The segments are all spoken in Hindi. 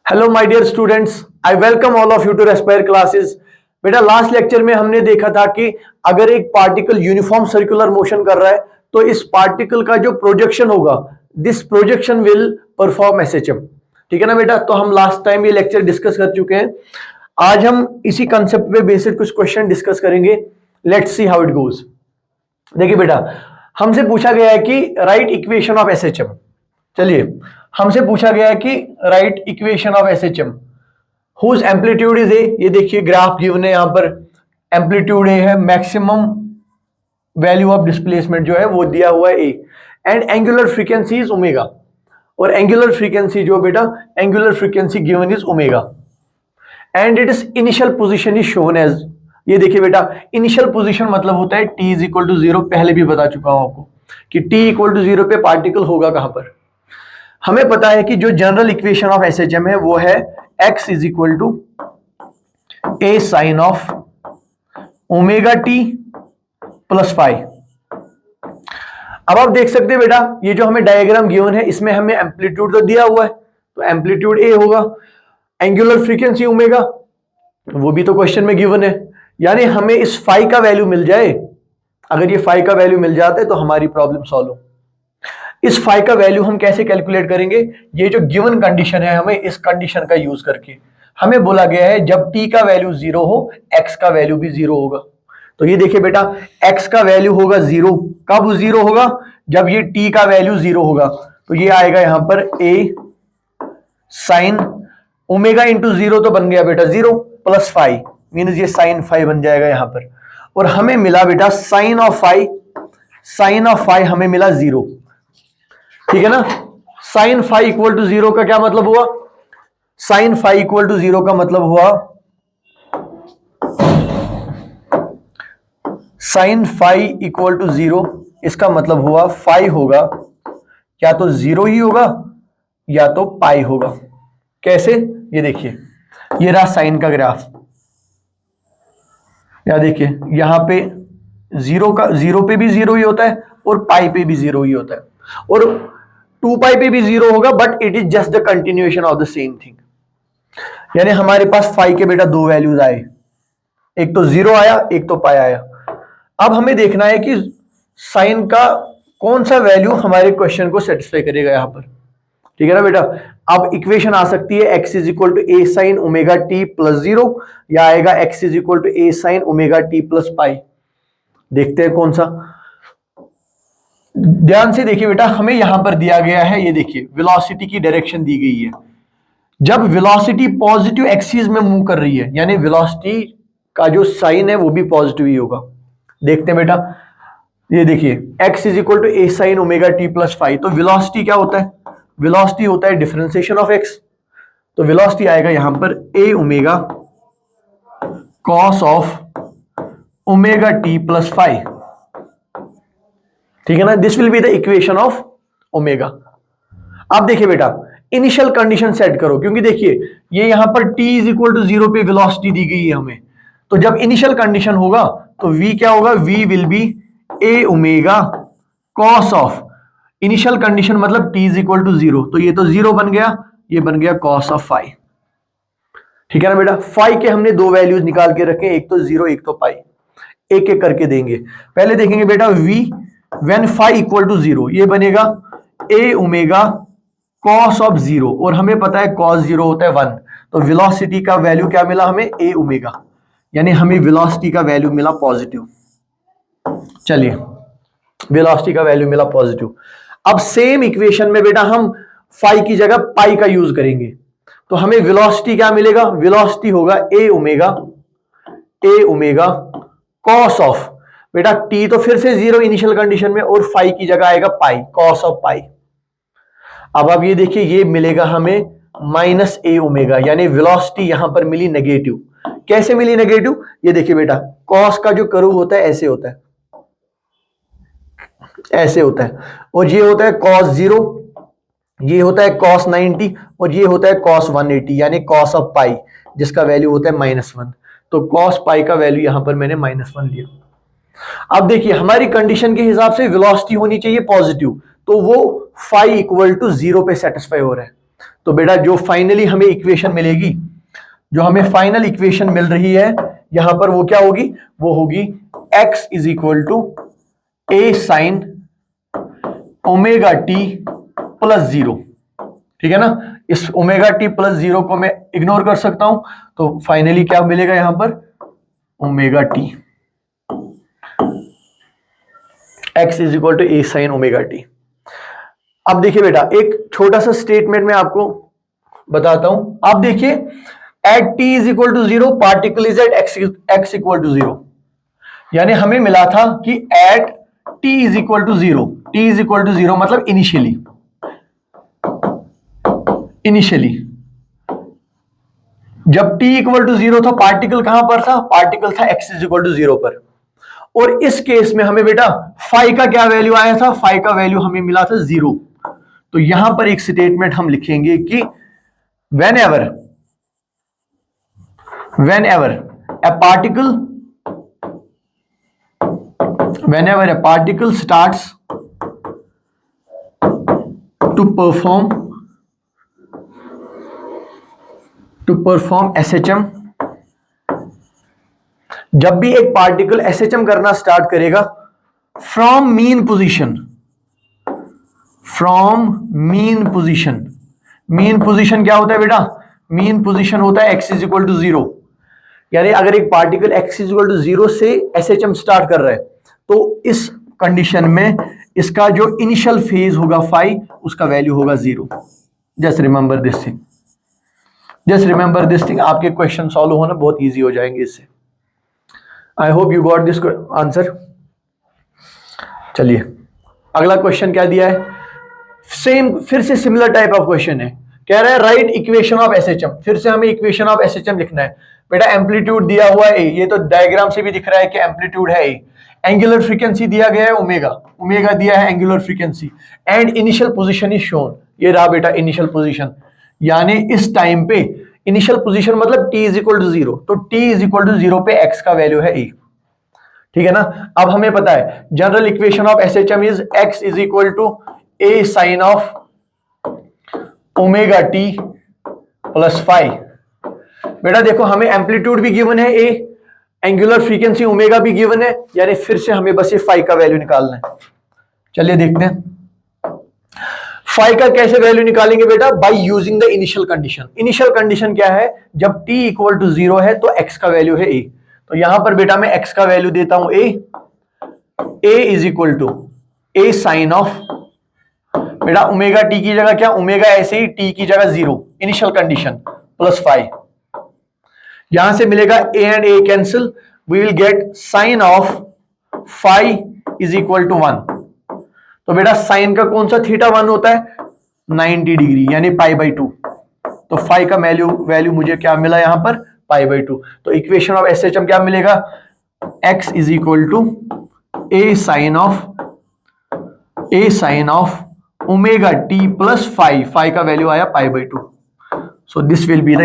Hello my dear students, I welcome all of you to Respire classes. बेटा लास्ट लेक्चर में हमने देखा था कि अगर एक पार्टिकल यूनिफॉर्म सर्कुलर मोशन कर रहा है तो इस पार्टिकल का जो प्रोजेक्शन होगा, this projection will perform SHM. ठीक है ना बेटा। तो हम लास्ट टाइम ये लेक्चर डिस्कस कर चुके हैं। आज हम इसी कंसेप्ट पे बेसिक कुछ क्वेश्चन डिस्कस करेंगे। Let's see how it goes. देखिए बेटा, हमसे पूछा गया है कि राइट इक्वेशन ऑफ एसएचएम। चलिए, हमसे पूछा गया है कि write equation of SHM whose amplitude is A. ये देखिए ग्राफ गिवन है, यहां पर एम्पलीट्यूड ए है, मैक्सिमम वैल्यू ऑफ डिस्प्लेसमेंट जो है वो दिया हुआ है A, and angular frequency is omega. और एंगुलर फ्रीक्वेंसी जो बेटा, angular frequency given is omega, and it is initial position is shown as. ये देखिए बेटा, इनिशियल पोजीशन मतलब होता है t इज इक्वल टू 0। पहले भी बता चुका हूं आपको कि t इक्वल टू 0 पे पार्टिकल होगा कहां पर। हमें पता है कि जो जनरल इक्वेशन ऑफ एसएचएम है वो है x is equal to A sine of omega T plus five. अब आप देख सकते हैं बेटा, ये जो हमें डायग्राम गिवन है इसमें हमें एम्पलीट्यूड तो दिया हुआ है, तो एम्पलीट्यूड ए होगा, एंगुलर फ्रीक्वेंसी ओमेगा वो भी तो क्वेश्चन में गिवन है। यानी हमें इस फाई का वैल्यू मिल जाए, अगर ये फाई का वैल्यू मिल जाता है तो हमारी प्रॉब्लम सॉल्व हो। इस फाई का वैल्यू हम कैसे कैलकुलेट करेंगे? ये जो गिवन कंडीशन है, हमें इस कंडीशन का यूज करके हमें बोला गया है जब t का वैल्यू 0 हो, x का वैल्यू भी 0 होगा। तो ये देखिए बेटा, x का वैल्यू होगा 0। कब 0 होगा? जब ये t का वैल्यू 0 होगा। तो ये आएगा यहां पर a साइन ओमेगा इंटू 0 तो बन गया बेटा 0 प्लस फाइव, मीन ये साइन फाइव बन जाएगा यहां पर। और हमें मिला बेटा साइन ऑफ फाइव हमें मिला 0। ठीक है ना। साइन फाइव इक्वल टू 0 का क्या मतलब हुआ? साइन फाइव इक्वल टू 0 का मतलब हुआ, साइन फाइव इक्वल टू 0, इसका मतलब हुआ फाइव होगा या तो 0 ही होगा या तो पाई होगा। कैसे? ये देखिए, ये रहा साइन का ग्राफ। या देखिए यहां पे 0 पे भी 0 ही होता है और पाई पे भी 0 ही होता है, और 2 पाई पे भी 0 होगा, but it is just the continuation of the same thing. यानी हमारे पास फाई के बेटा दो वैल्यूज आए, एक तो 0 आया, एक तो पाई आया। अब हमें देखना है कि साइन का कौन सा वैल्यू हमारे क्वेश्चन को सेटिस्फाई करेगा यहां पर। ठीक है ना बेटा। अब इक्वेशन आ सकती है x is equal to A sine omega T plus 0, या आएगा x is equal to A sine omega T plus pi. देखते हैं कौन सा। ध्यान से देखिए बेटा, हमें यहां पर दिया गया है, ये देखिए वेलोसिटी की डायरेक्शन दी गई है। जब वेलोसिटी पॉजिटिव एक्सिस में मूव कर रही है, यानी वेलोसिटी का जो साइन है वो भी पॉजिटिव ही होगा। देखते हैं बेटा, ये देखिए x is equal to A sine omega T plus five. तो वेलोसिटी क्या होता है? वेलोसिटी होता है डिफरेंशिएशन ऑफ x। तो वेलोसिटी आएगा यहां पर a omega cos of omega T plus five. ठीक है ना। This will be the equation of omega. अब देखिए बेटा, इनिशियल कंडीशन सेट करो, क्योंकि देखिए ये यहां पर t इज इक्वल टू 0 पे वेलोसिटी दी गई है हमें। तो जब इनिशियल कंडीशन होगा तो v क्या होगा? v will be a omega cos of, initial condition मतलब t इज इक्वल टू 0, तो ये तो 0 बन गया, ये बन गया कॉस ऑफ फाइव। ठीक है ना बेटा। फाइव के हमने दो वैल्यूज निकाल के रखे, एक तो 0 एक तो पाई। एक एक करके देंगे। पहले देखेंगे बेटा v when five equal to 0, ये बनेगा a ओमेगा कॉस ऑफ 0, और हमें पता है कॉस 0 होता है 1। तो वेलोसिटी का वैल्यू क्या मिला हमें? a ओमेगा, यानी हमें वेलोसिटी का वैल्यू मिला पॉजिटिव। चलिए, वेलोसिटी का वैल्यू मिला पॉजिटिव। अब सेम इक्वेशन में बेटा हम फाई की जगह पाई का यूज करेंगे, तो हमें वेलोसिटी क्या मिलेगा? वेलोसिटी होगा a ओमेगा कॉस ऑफ, बेटा t तो फिर से 0 इनिशियल कंडीशन में, और फाई की जगह आएगा पाई, कॉस ऑफ पाई। अब आप ये देखिए, ये मिलेगा हमें माइनस a ओमेगा, यानी वेलोसिटी यहां पर मिली नेगेटिव। कैसे मिली नेगेटिव? ये देखिए बेटा, कॉस का जो कर्व होता है ऐसे होता है, ऐसे होता है, और ये होता है cos 0, ये होता है cos 90, और ये होता है cos 180, यानी cos ऑफ पाई, जिसका वैल्यू होता है -1। तो cos पाई का वैल्यू यहां पर मैंने -1 लिया। अब देखिए हमारी कंडीशन के हिसाब से वेलोसिटी होनी चाहिए पॉजिटिव, तो वो फाई इक्वल टू 0 पे सेटिस्फाई हो रहा है। तो बेटा जो फाइनली हमें इक्वेशन मिलेगी, जो हमें फाइनल इक्वेशन मिल रही है यहां पर, वो क्या होगी? वो होगी x is equal to A sine omega T plus 0। ठीक है ना? इस ओमेगा टी प्लस 0 को मैं इग्नोर कर सकता हूं, तो फाइनली क्या मिलेगा यहां पर? Omega T, x is equal to A sine omega T. अब देखिए बेटा, एक छोटा सा स्टेटमेंट मैं आपको बताता हूं। आप देखिए, at t is equal to 0 particle is at x equal to 0। यानी हमें मिला था कि at t is equal to 0, t is equal to 0 मतलब इनिशियली जब t इक्वल टू 0 था, पार्टिकल कहां पर था? पार्टिकल था x इज इक्वल टू 0 पर। और इस केस में हमें बेटा फाई का क्या वैल्यू आया था? फाई का वैल्यू हमें मिला था 0। तो यहां पर एक स्टेटमेंट हम लिखेंगे कि whenever a particle starts to perform SHM, जब भी एक पार्टिकल SHM करना स्टार्ट करेगा from mean position, mean position क्या होता है बेटा? मीन पोजीशन होता है x इज इक्वल टू 0। यानी अगर एक particle x is equal to 0 से SHM स्टार्ट कर रहा है, तो इस कंडीशन में इसका जो इनिशियल फेज होगा फाई, उसका वैल्यू होगा 0। जस्ट रिमेंबर दिस थिंग, आपके क्वेश्चन सॉल्व होना बहुत इजी हो जाएंगे इससे। आई hope you got this answer. चलिए अगला क्वेश्चन क्या दिया है? सेम, फिर से सिमिलर टाइप ऑफ क्वेश्चन है। कह रहा है राइट इक्वेशन ऑफ एसएचएम। फिर से हमें इक्वेशन ऑफ एसएचएम लिखना है। बेटा एम्पलीट्यूड दिया हुआ है, ये तो डायग्राम से भी दिख रहा है कि एम्पलीट्यूड है। एंगुलर फ्रीक्वेंसी दिया गया है ओमेगा दिया है angular frequency, and initial position is shown. ये रहा बेटा इनिशियल पोजीशन, यानी इस टाइम पे इनिशियल पोजीशन मतलब t इज इक्वल टू 0, तो t इज इक्वल टू 0 पे x का वैल्यू है a। ठीक है ना? अब हमें पता है general equation of SHM is x is equal to a sine of omega t plus phi. बेटा देखो हमें एम्पलीट्यूड भी गिवन है a, एंगुलर फ्रीक्वेंसी ओमेगा भी गिवन है, यानी फिर से हमें बस ये फाई का वैल्यू निकालना है। चलिए देखते हैं फाई का कैसे वैल्यू निकालेंगे बेटा? By using the initial condition. Initial condition क्या है? जब t इक्वल टू 0 है तो x का वैल्यू है a। तो यहां पर बेटा मैं x का वैल्यू देता हूं a is equal to a sine of, बेटा ओमेगा t की जगह क्या? ओमेगा ऐसे ही t की जगह 0, इनिशियल कंडीशन प्लस फाई। यहां से मिलेगा a and a cancel, we will get sine of phi is equal to 1। तो बेटा साइन का कौन सा थीटा 1 होता है? 90 डिग्री, यानी पाई बाई 2। तो फाई का वैल्यू मुझे क्या मिला यहां पर? Pi by 2। तो इक्वेशन ऑफ एसएचएम क्या मिलेगा? x is equal to a sine of omega t plus phi का वैल्यू आया pi by 2। So this will be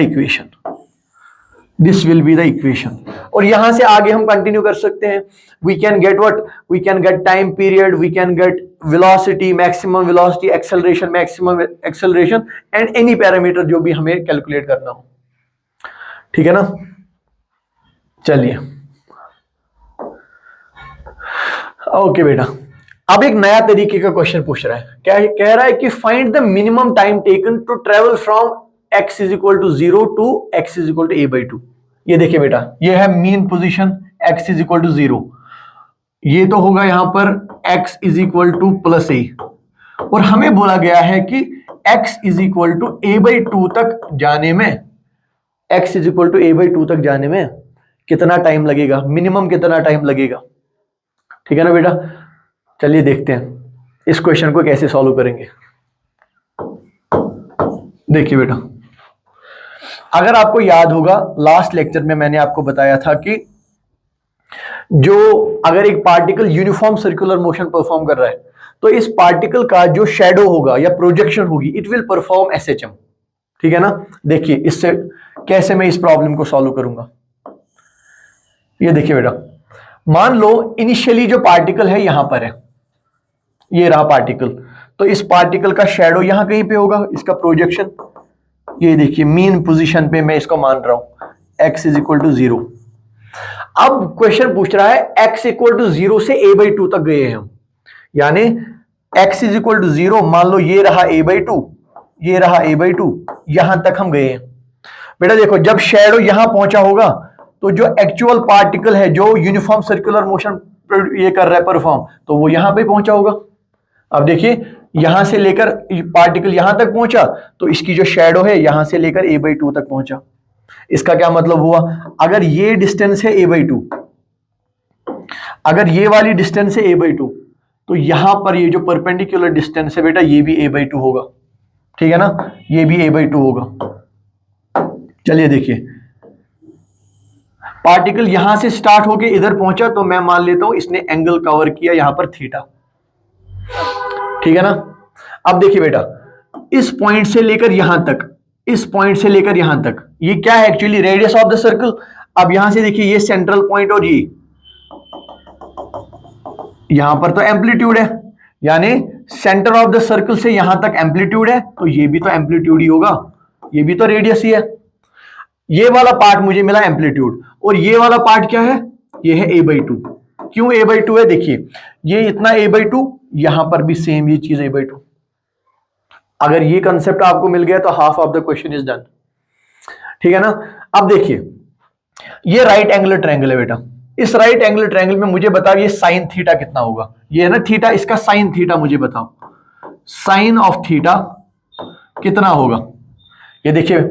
the equation. और यहां से आगे हम कंटिन्यू कर सकते हैं। We can get what? We can get time period, we can get velocity, maximum velocity, acceleration, maximum acceleration, and any parameter जो भी हमें कैलकुलेट करना हो। ठीक है ना? चलिए ओके बेटा, अब एक नया तरीके का क्वेश्चन पूछ रहा है। क्या कह रहा है कि find the minimum time taken to travel from x is equal to 0 to x is equal to a by 2। ये देखिए बेटा, ये है mean position x is equal to 0, ये तो होगा यहां पर x is equal to plus a, और हमें बोला गया है कि x is equal to a by 2 तक जाने में, x is equal to a by 2 तक जाने में कितना टाइम लगेगा, मिनिमम कितना टाइम लगेगा। ठीक है ना बेटा? चलिए देखते हैं इस क्वेश्चन को कैसे सॉल्व करेंगे। देखिए बेटा, अगर आपको याद होगा लास्ट लेक्चर में मैंने आपको बताया था कि जो अगर एक particle uniform circular motion perform कर रहा है, तो इस पार्टिकल का जो शैडो होगा या प्रोजेक्शन होगी, इट विल परफॉर्म एसएचएम। ठीक है ना? देखिए इससे कैसे मैं इस प्रॉब्लम को सॉल्व करूंगा। ये देखिए बेटा, मान लो इनिशियली जो पार्टिकल है यहां पर है, ये रहा पार्टिकल, तो इस पार्टिकल का शैडो यहां कहीं पे होगा, इसका प्रोजेक्शन ये देखिए मीन पोजीशन पे मैं इसको मान रहा हूं x इज इक्वल टू 0। अब क्वेश्चन पूछ रहा है x इक्वल टू 0 से a/2 तक गए हैं हम, यानी x इज इक्वल टू 0, मान लो ये रहा a/2, ये रहा a/2, यहां तक हम गए हैं। बेटा देखो जब शैडो यहां पहुंचा होगा तो जो एक्चुअल पार्टिकल है जो यूनिफॉर्म सर्कुलर मोशन ये कर रहा है परफॉर्म, तो वो यहां पे पहुंचा होगा। अब देखिए यहां से लेकर पार्टिकल यहां तक पहुंचा तो इसकी जो शैडो है यहां से लेकर a/2 तक पहुंचा। इसका क्या मतलब हुआ, अगर ये डिस्टेंस है a/2, अगर ये वाली डिस्टेंस है a/2, तो यहां पर ये जो परपेंडिकुलर डिस्टेंस है बेटा ये भी a/2 होगा, ठीक है ना, ये भी a/2 होगा। चलिए देखिए पार्टिकल यहां से स्टार्ट होके इधर पहुंचा तो मैं मान लेता हूं इसने एंगल कवर किया यहां पर थीटा, ठीक है ना। अब देखिए बेटा इस पॉइंट से लेकर यहां तक, इस पॉइंट से लेकर यहां तक ये क्या है, actually radius of the circle. अब यहां से देखिए ये सेंट्रल पॉइंट और ये यहां पर तो एम्पलीट्यूड है, यानी सेंटर ऑफ द सर्कल से यहां तक एम्पलीट्यूड है, तो ये भी तो एम्पलीट्यूड ही होगा, ये भी तो रेडियस ही है। ये वाला पार्ट मुझे मिला एम्पलीट्यूड, और ये वाला पार्ट क्या है, ये है a/2। क्यों a/2 है, देखिए ये इतना a/2, यहां पर भी सेम ये चीज a/2। अगर ये कंसेप्ट आपको मिल गया तो half of the question is done, ठीक है ना। अब देखिए ये राइट एंगुलर ट्रायंगल है बेटा, इस राइट एंगुलर ट्रायंगल में मुझे बताओ ये साइन थीटा कितना होगा, ये है ना थीटा, इसका साइन थीटा मुझे बताओ, साइन ऑफ थीटा कितना होगा। ये देखिए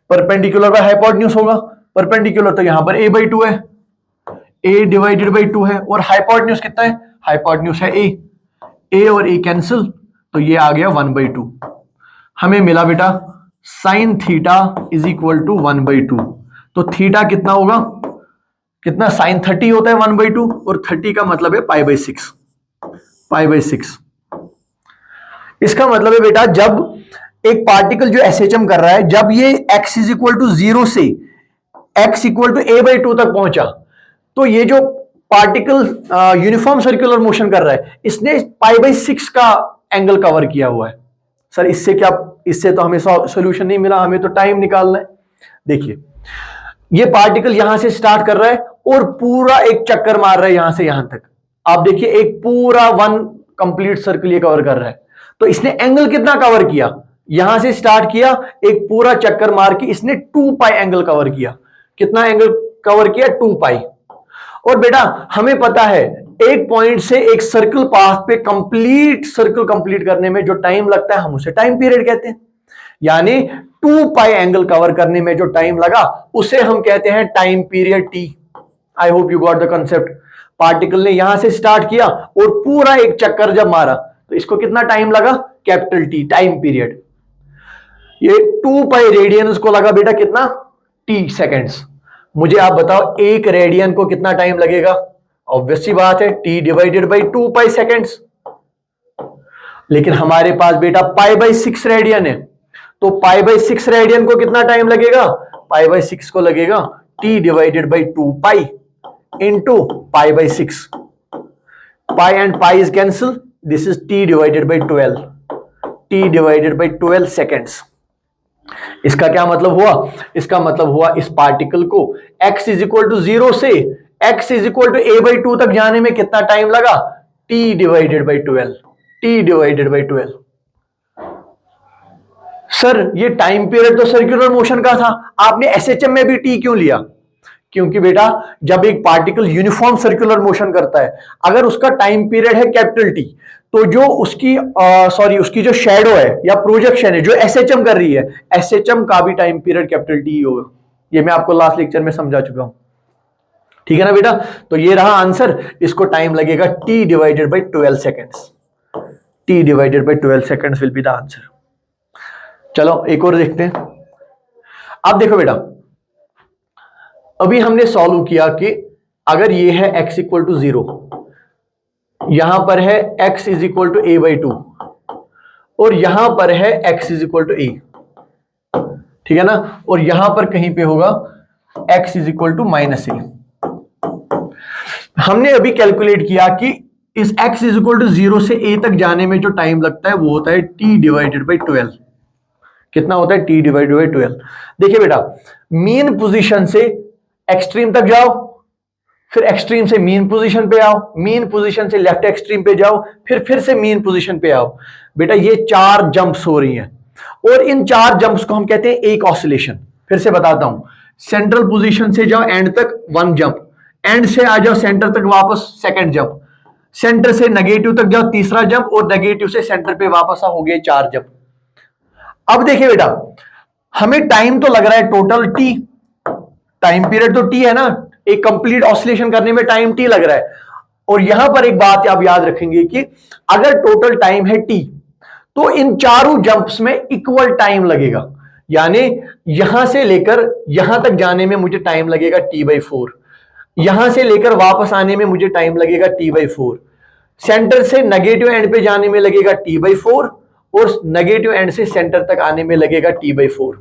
परपेंडिकुलर बाय हाइपोटेन्यूज होगा, परपेंडिकुलर तो यहां पर a/2 है, a डिवाइडेड बाई 2 है, और हाइपोटेन्यूज कितना है, हाइपोटेन्यूज है a और a कैंसिल, तो ये आ गया 1/2। हमें मिला बेटा sine theta is equal to 1/2। तो थीटा कितना होगा, कितना, साइन 30 होता है 1/2, और 30 का मतलब है π/6, π/6। इसका मतलब है बेटा जब एक पार्टिकल जो एसएचएम कर रहा है, जब ये x इज इक्वल टू 0 से x इक्वल टू a/2 तक पहुंचा, तो ये जो पार्टिकल यूनिफॉर्म सर्कुलर मोशन कर रहा है इसने π/6 का एंगल कवर किया हुआ है। सर इससे क्या, इससे तो हमें सॉल्यूशन नहीं मिला, हमें तो टाइम निकालना है। देखिए ये पार्टिकल यहां से स्टार्ट कर रहा है और पूरा एक चक्कर मार रहा है यहां से यहां तक। आप देखिए एक पूरा 1 कंप्लीट सर्कल ये कवर कर रहा है, तो इसने एंगल कितना कवर किया, यहां से स्टार्ट किया एक पूरा चक्कर मार के इसने 2π एंगल कवर किया। कितना एंगल कवर किया, 2π। और बेटा हमें पता है एक पॉइंट से एक सर्कल पाथ पे कंप्लीट सर्कल कंप्लीट करने में जो टाइम लगता है हम उसे टाइम पीरियड कहते हैं, यानी 2π एंगल कवर करने में जो टाइम लगा उसे हम कहते हैं time period t। I hope you got the concept. Particle ने यहां से स्टार्ट किया और पूरा एक चक्कर जब मारा तो इसको कितना टाइम लगा, कैपिटल T, टाइम पीरियड। ये 2π रेडियंस को लगा बेटा कितना, t सेकेंड्स। मुझे आप बताओ एक रेडियन को कितना टाइम लगेगा, ऑब्वियस सी बात है t डिवाइडेड बाई 2π सेकेंड्स। लेकिन हमारे पास बेटा π/6 रेडियन है, तो π/6 रेडियन को कितना टाइम लगेगा, π/6 को लगेगा t divided by 2π into π/6। Pi and pi is cancel, this is t divided by 12, t divided by 12 seconds. इसका क्या मतलब हुआ, इसका मतलब हुआ इस पार्टिकल को x इज इक्वल टू 0 से x is equal to a/2 तक जाने में कितना टाइम लगा, t divided by 12, t divided by 12। Sir ये टाइम पीरियड तो सर्कुलर मोशन का था, आपने एसएचएम में भी t क्यों लिया, क्योंकि बेटा जब एक पार्टिकल यूनिफॉर्म सर्कुलर मोशन करता है, अगर उसका टाइम पीरियड है कैपिटल T, तो जो उसकी उसकी जो शैडो है या प्रोजेक्शन है जो एसएचएम कर रही है, एसएचएम का भी टाइम पीरियड कैपिटल T होगा। ये मैं आपको लास्ट लेक्चर में समझा चुका हूं, ठीक है ना बेटा। तो ये रहा आंसर, इसको टाइम लगेगा t divided by 12 seconds, t divided by 12 seconds will be the answer. चलो एक और देखते हैं। अब देखो बेटा अभी हमने सॉल्व किया कि अगर ये है x इक्वल टू 0, यहां पर है x is equal to a/2 और यहां पर है x is equal to a, ठीक है ना, और यहां पर कहीं पे होगा x is equal to -a। हमने अभी कैलकुलेट किया कि इस x इज इक्वल टू 0 से a तक जाने में जो टाइम लगता है वो होता है t डिवाइडेड बाई 12, कितना होता है t डिवाइडेड बाई 12। देखिए बेटा, मीन पोजीशन से एक्सट्रीम तक जाओ, फिर एक्सट्रीम से मीन पोजीशन पे आओ, मीन पोजीशन से लेफ्ट एक्सट्रीम पे जाओ, फिर से मीन पोजीशन पे आओ। बेटा ये 4 जंप्स हो रही हैं और इन 4 जंप्स को हम कहते हैं एक ऑसिलेशन। फिर से बताता हूं, सेंट्रल पोजीशन से जाओ एंड तक 1 जंप, एंड से आ जाओ सेंटर तक वापस सेकंड जंप, सेंटर से नेगेटिव तक जाओ तीसरा जंप, और नेगेटिव से सेंटर पे वापस आओ, हो गए 4 जंप। अब देखिए बेटा, हमें टाइम तो लग रहा है टोटल टी, टाइम पीरियड तो टी है ना, एक कंप्लीट ऑसिलेशन करने में टाइम टी लग रहा है। और यहां पर एक बात आप याद रखेंगे कि अगर टोटल टाइम है टी, तो इन चारों जंप्स में इक्वल टाइम लगेगा, यानी यहां से लेकर यहां तक जाने में मुझे टाइम लगेगा t/4, यहां से लेकर वापस आने में मुझे टाइम लगेगा t/4, सेंटर से नेगेटिव एंड पे जाने में लगेगा t/4, और नेगेटिव एंड से सेंटर तक आने में लगेगा t/4।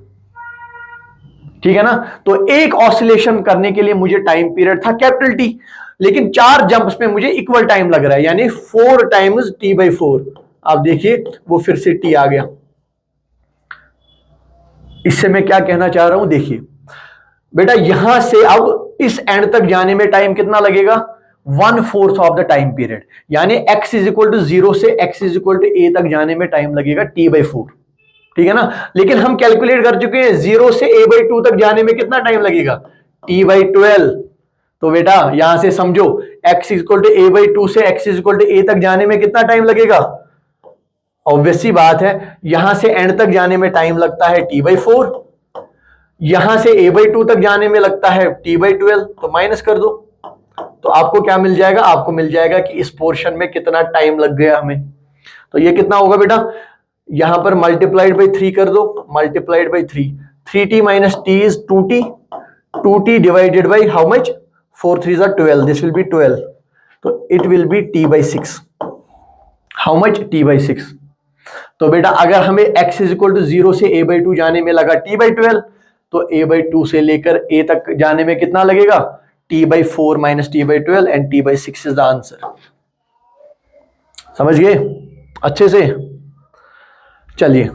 ठीक है ना। तो एक ऑसिलेशन करने के लिए मुझे टाइम पीरियड था कैपिटल टी, लेकिन 4 जंप्स में मुझे इक्वल टाइम लग रहा है, यानी 4 टाइम्स t/4। आप देखिए वो फिर से टी आ गया। इससे मैं क्या कहना चाह रहा हूं, देखिए बेटा, यहां से अब इस एंड तक जाने में टाइम कितना लगेगा, 1/4 ऑफ द टाइम पीरियड, यानी x इज इक्वल टू 0 से x is equal to a तक जाने में टाइम लगेगा t/4। ठीक है ना। लेकिन हम कैलकुलेट कर चुके हैं 0 से a/2 तक जाने में कितना टाइम लगेगा, t/12। तो बेटा यहां से समझो, x is equal to a/2 से x is equal to a तक जाने में कितना टाइम लगेगा। ऑब्वियस सी बात है, यहां से एंड तक जाने में टाइम लगता है t/4, यहां से a/2 तक जाने में लगता है t/12, तो माइनस कर दो, तो आपको क्या मिल जाएगा, आपको मिल जाएगा कि इस पोर्शन में कितना टाइम लग गया हमें। तो ये कितना होगा बेटा, यहां पर मल्टीप्लाइड बाई 3 कर दो, multiplied by 3, 3t minus T is 2t, 2t divided by how much, 4 3 12, this will B 12, तो it will B t/6। How much, t/6। तो बेटा अगर हमें x इज इक्वल टू 0 से a/2 जाने में लगा t/12, तो a/2 से लेकर a तक जाने में कितना लगेगा, t/4 minus t/12, and t/6 is the answer. समझ गए अच्छे से। चलिए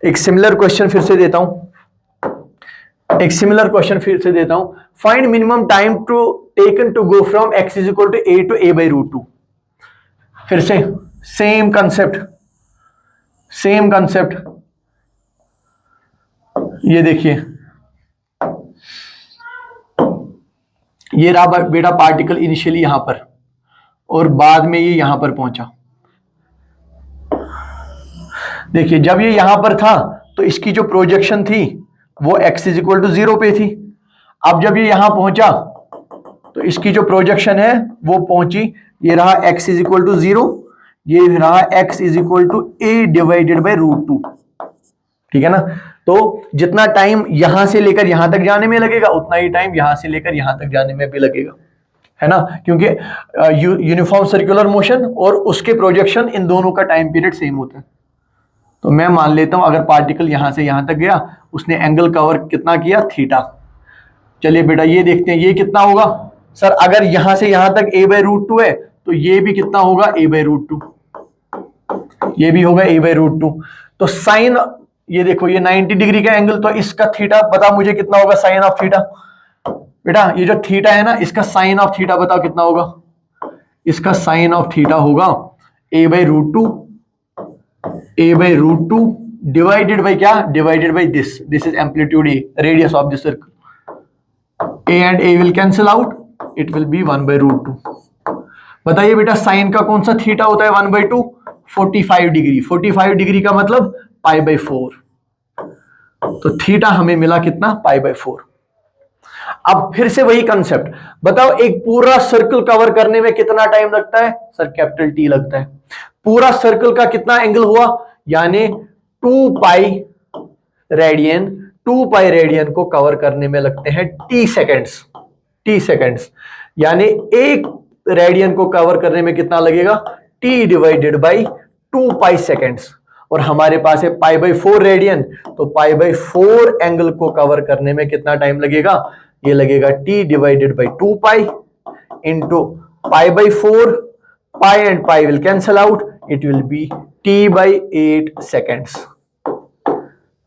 एक सिमिलर क्वेश्चन फिर से देता हूं, एक सिमिलर क्वेश्चन फिर से देता हूं। Find minimum time to taken to go from x is equal to a to a/√2। फिर से सेम कंसेप्ट, सेम कंसेप्ट। ये देखिए, ये रहा बेटा पार्टिकल इनिशियली यहां पर, और बाद में ये यहां पर पहुंचा। देखिए जब ये यहां पर था तो इसकी जो प्रोजेक्शन थी वो x इज इक्वल टू 0 पे थी। अब जब ये यहां पहुंचा तो इसकी जो प्रोजेक्शन है वो पहुंची, ये रहा x इज इक्वल टू 0, ये रहा x is equal to a divided by √2। ठीक है ना। तो जितना टाइम यहां से लेकर यहां तक जाने में लगेगा, उतना ही टाइम यहां से लेकर यहां तक जाने में भी लगेगा, है ना, क्योंकि यूनिफॉर्म सर्कुलर मोशन और उसके प्रोजेक्शन, इन दोनों का टाइम पीरियड सेम होता है। तो मैं मान लेता हूं अगर पार्टिकल यहां से यहां तक गया, उसने एंगल कवर कितना किया, थीटा। चलिए बेटा ये देखते हैं ये कितना होगा। सर अगर यहां से यहां तक a/√2 है, तो ये भी कितना होगा, a/√2, ये भी होगा a/√2। तो साइन, ये देखो ये 90 डिग्री का एंगल, तो इसका थीटा बता मुझे कितना होगा, साइन ऑफ थीटा। बेटा ये जो थीटा है ना, इसका साइन ऑफ थीटा बताओ कितना होगा। इसका साइन ऑफ थीटा होगा a/√2, a/√2 डिवाइडेड बाई क्या, divided by this, this is amplitude a, radius of this circle. a and a will cancel out, it will B 1/√2। बताइए बेटा साइन का कौन सा थीटा होता है 1/2, 45 डिग्री। 45 डिग्री का मतलब π/4। तो थीटा हमें मिला कितना, π/4। अब फिर से वही कंसेप्ट बताओ, एक पूरा सर्कल कवर करने में कितना टाइम लगता है, सर कैपिटल टी लगता है। पूरा सर्कल का कितना एंगल हुआ, यानी 2π रेडियन, 2π रेडियन को कवर करने में लगते हैं t सेकेंड्स, t सेकेंड्स, यानी एक रेडियन को कवर करने में कितना लगेगा, t डिवाइडेड बाई 2π सेकेंड्स। और हमारे पास है π/4 रेडियन, तो π/4 एंगल को कवर करने में कितना टाइम लगेगा, ये लगेगा t divided by 2π into π/4, π and π will cancel out, it will be t/8 seconds.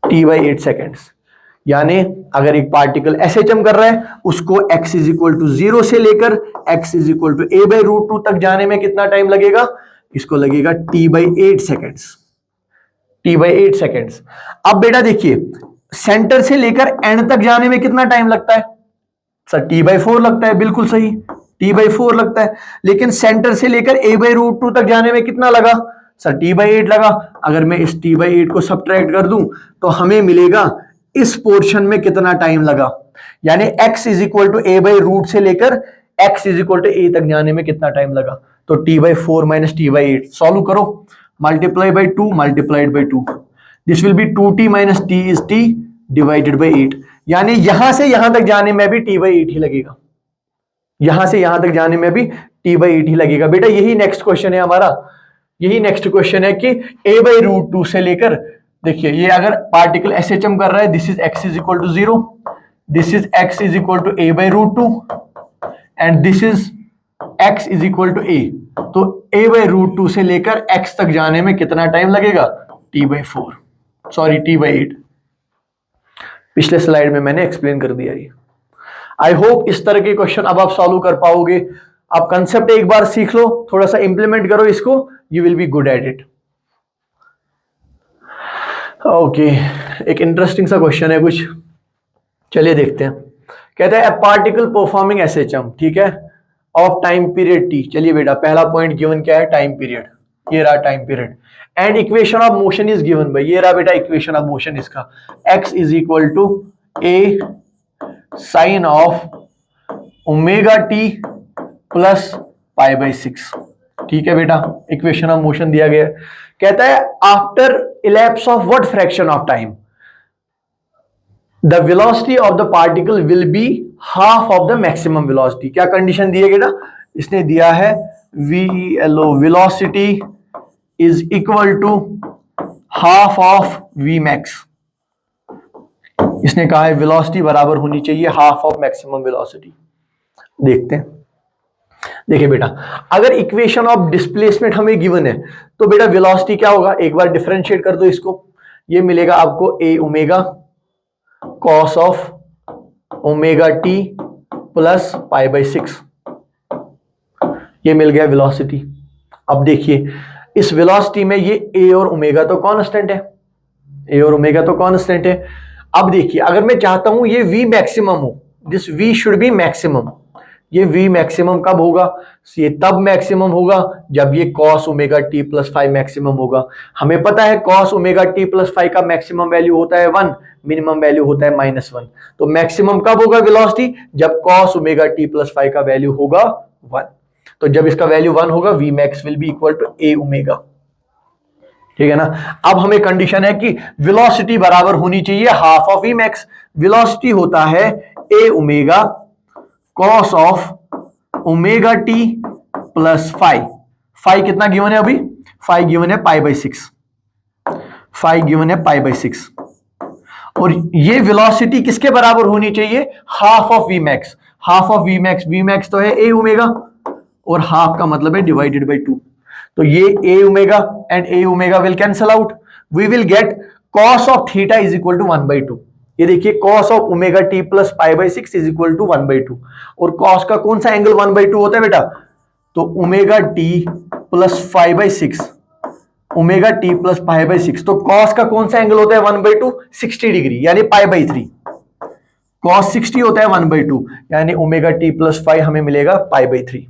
t/8 seconds. यानी अगर एक पार्टिकल SHM कर रहा है उसको x इज इक्वल टू 0 से लेकर x is equal to a/√2 तक जाने में कितना टाइम लगेगा? इसको लगेगा t/8 सेकेंड्स। t/8 seconds. अब बेटा देखिए, सेंटर से लेकर एंड तक जाने में कितना टाइम लगता है? सर t/4 लगता है, बिल्कुल सही, t/4 लगता है। लेकिन सेंटर से लेकर a/√2 तक जाने में कितना लगा? सर t/8 लगा। अगर मैं इस t/8 को सब्ट्रैक्ट कर दूं तो हमें मिलेगा इस पोर्शन में कितना टाइम लगा, यानी x इज इक्वल टू a/रूट से लेकर x is equal to a तक जाने में कितना टाइम लगा। तो t/4 माइनस t/8 सॉल्व करो, multiply by 2 multiplied by 2, this will be 2t minus t is t divided by 8। यानी यहां से यहां तक जाने में भी t/8 ही लगेगा, यहां से यहां तक जाने में भी t/8 ही लगेगा। बेटा यही नेक्स्ट क्वेश्चन है हमारा, यही नेक्स्ट क्वेश्चन है कि a/√2 से लेकर, देखिए ये अगर पार्टिकल SHM कर रहा है, this is x is equal to 0, this is x is equal to a/√2 and this is x is equal to a। तो a/√2 से लेकर x तक जाने में कितना टाइम लगेगा? t/4, sorry t/8। पिछले स्लाइड में मैंने एक्सप्लेन कर दिया ये। आई होप इस तरह के क्वेश्चन अब आप सॉल्व कर पाओगे। आप कंसेप्ट एक बार सीख लो, थोड़ा सा इंप्लीमेंट करो इसको, you will be good at it. Okay, एक इंटरेस्टिंग सा क्वेश्चन है कुछ, चलिए देखते हैं। कहता है ए पार्टिकल परफॉर्मिंग SHM, ठीक है, ऑफ टाइम पीरियड t। चलिए बेटा पहला पॉइंट गिवन क्या है? टाइम पीरियड, ये रहा time period. And equation of motion is given by, ये रहा बेटा इक्वेशन ऑफ मोशन इसका, x is equal to a sine of omega T plus π/6। ठीक है बेटा, इक्वेशन ऑफ मोशन दिया गया। कहता है after elapse of what fraction of time the velocity of the particle will be half of the maximum velocity. क्या कंडीशन दी है बेटा? इसने दिया है VLO, velocity is equal to half of Vmax। इसने कहा है वेलोसिटी बराबर होनी चाहिए हाफ ऑफ मैक्सिमम वेलोसिटी। देखते हैं, देखिए बेटा अगर इक्वेशन ऑफ डिस्प्लेसमेंट हमें गिवन है तो बेटा वेलोसिटी क्या होगा? एक बार डिफरेंशिएट कर दो इसको, ये मिलेगा आपको a omega cos of omega T plus π/6, ये मिल गया वेलोसिटी। अब देखिए इस वेलोसिटी में ये a और ओमेगा तो कांस्टेंट है, a और ओमेगा तो कांस्टेंट है। अब देखिए अगर मैं चाहता हूं ये v मैक्सिमम हो, this v should be maximum, ये v मैक्सिमम कब होगा? ये तब मैक्सिमम होगा जब ये cos omega T plus 5 maximum होगा। हमें पता है cos ओमेगा टी प्लस 5 का मैक्सिमम वैल्यू होता है 1, मिनिमम वैल्यू होता है -1। तो मैक्सिमम कब होगा वेलोसिटी? जब cos ओमेगा टी प्लस 5 का वैल्यू होगा 1। तो जब इसका वैल्यू 1 होगा Vmax will be equal to a omega, ठीक है ना। अब हमें कंडीशन है कि वेलोसिटी बराबर होनी चाहिए हाफ ऑफ Vmax। वेलोसिटी होता है a omega cos of omega T plus 5 कितना गिवन है अभी? 5 गिवन है π/6, 5 गिवन है π/6। और ये वेलोसिटी किसके बराबर होनी चाहिए? Half of Vmax। Half of Vmax तो है a ओमेगा और हाफ का मतलब है डिवाइडेड बाई 2। तो ये a omega and a omega will cancel out, we will get cos of theta is equal to 1/2। ये देखिए cos of omega T plus π/6 is equal to 1/2। और cos का कौन सा एंगल 1/2 होता है बेटा? तो omega T plus 5/6, omega T plus π/6। तो cos का कौन सा एंगल होता है 1/2? 60 डिग्री, यानी π/3। cos 60 होता है 1/2, यानी ओमेगा टी प्लस 5 हमें मिलेगा π/3।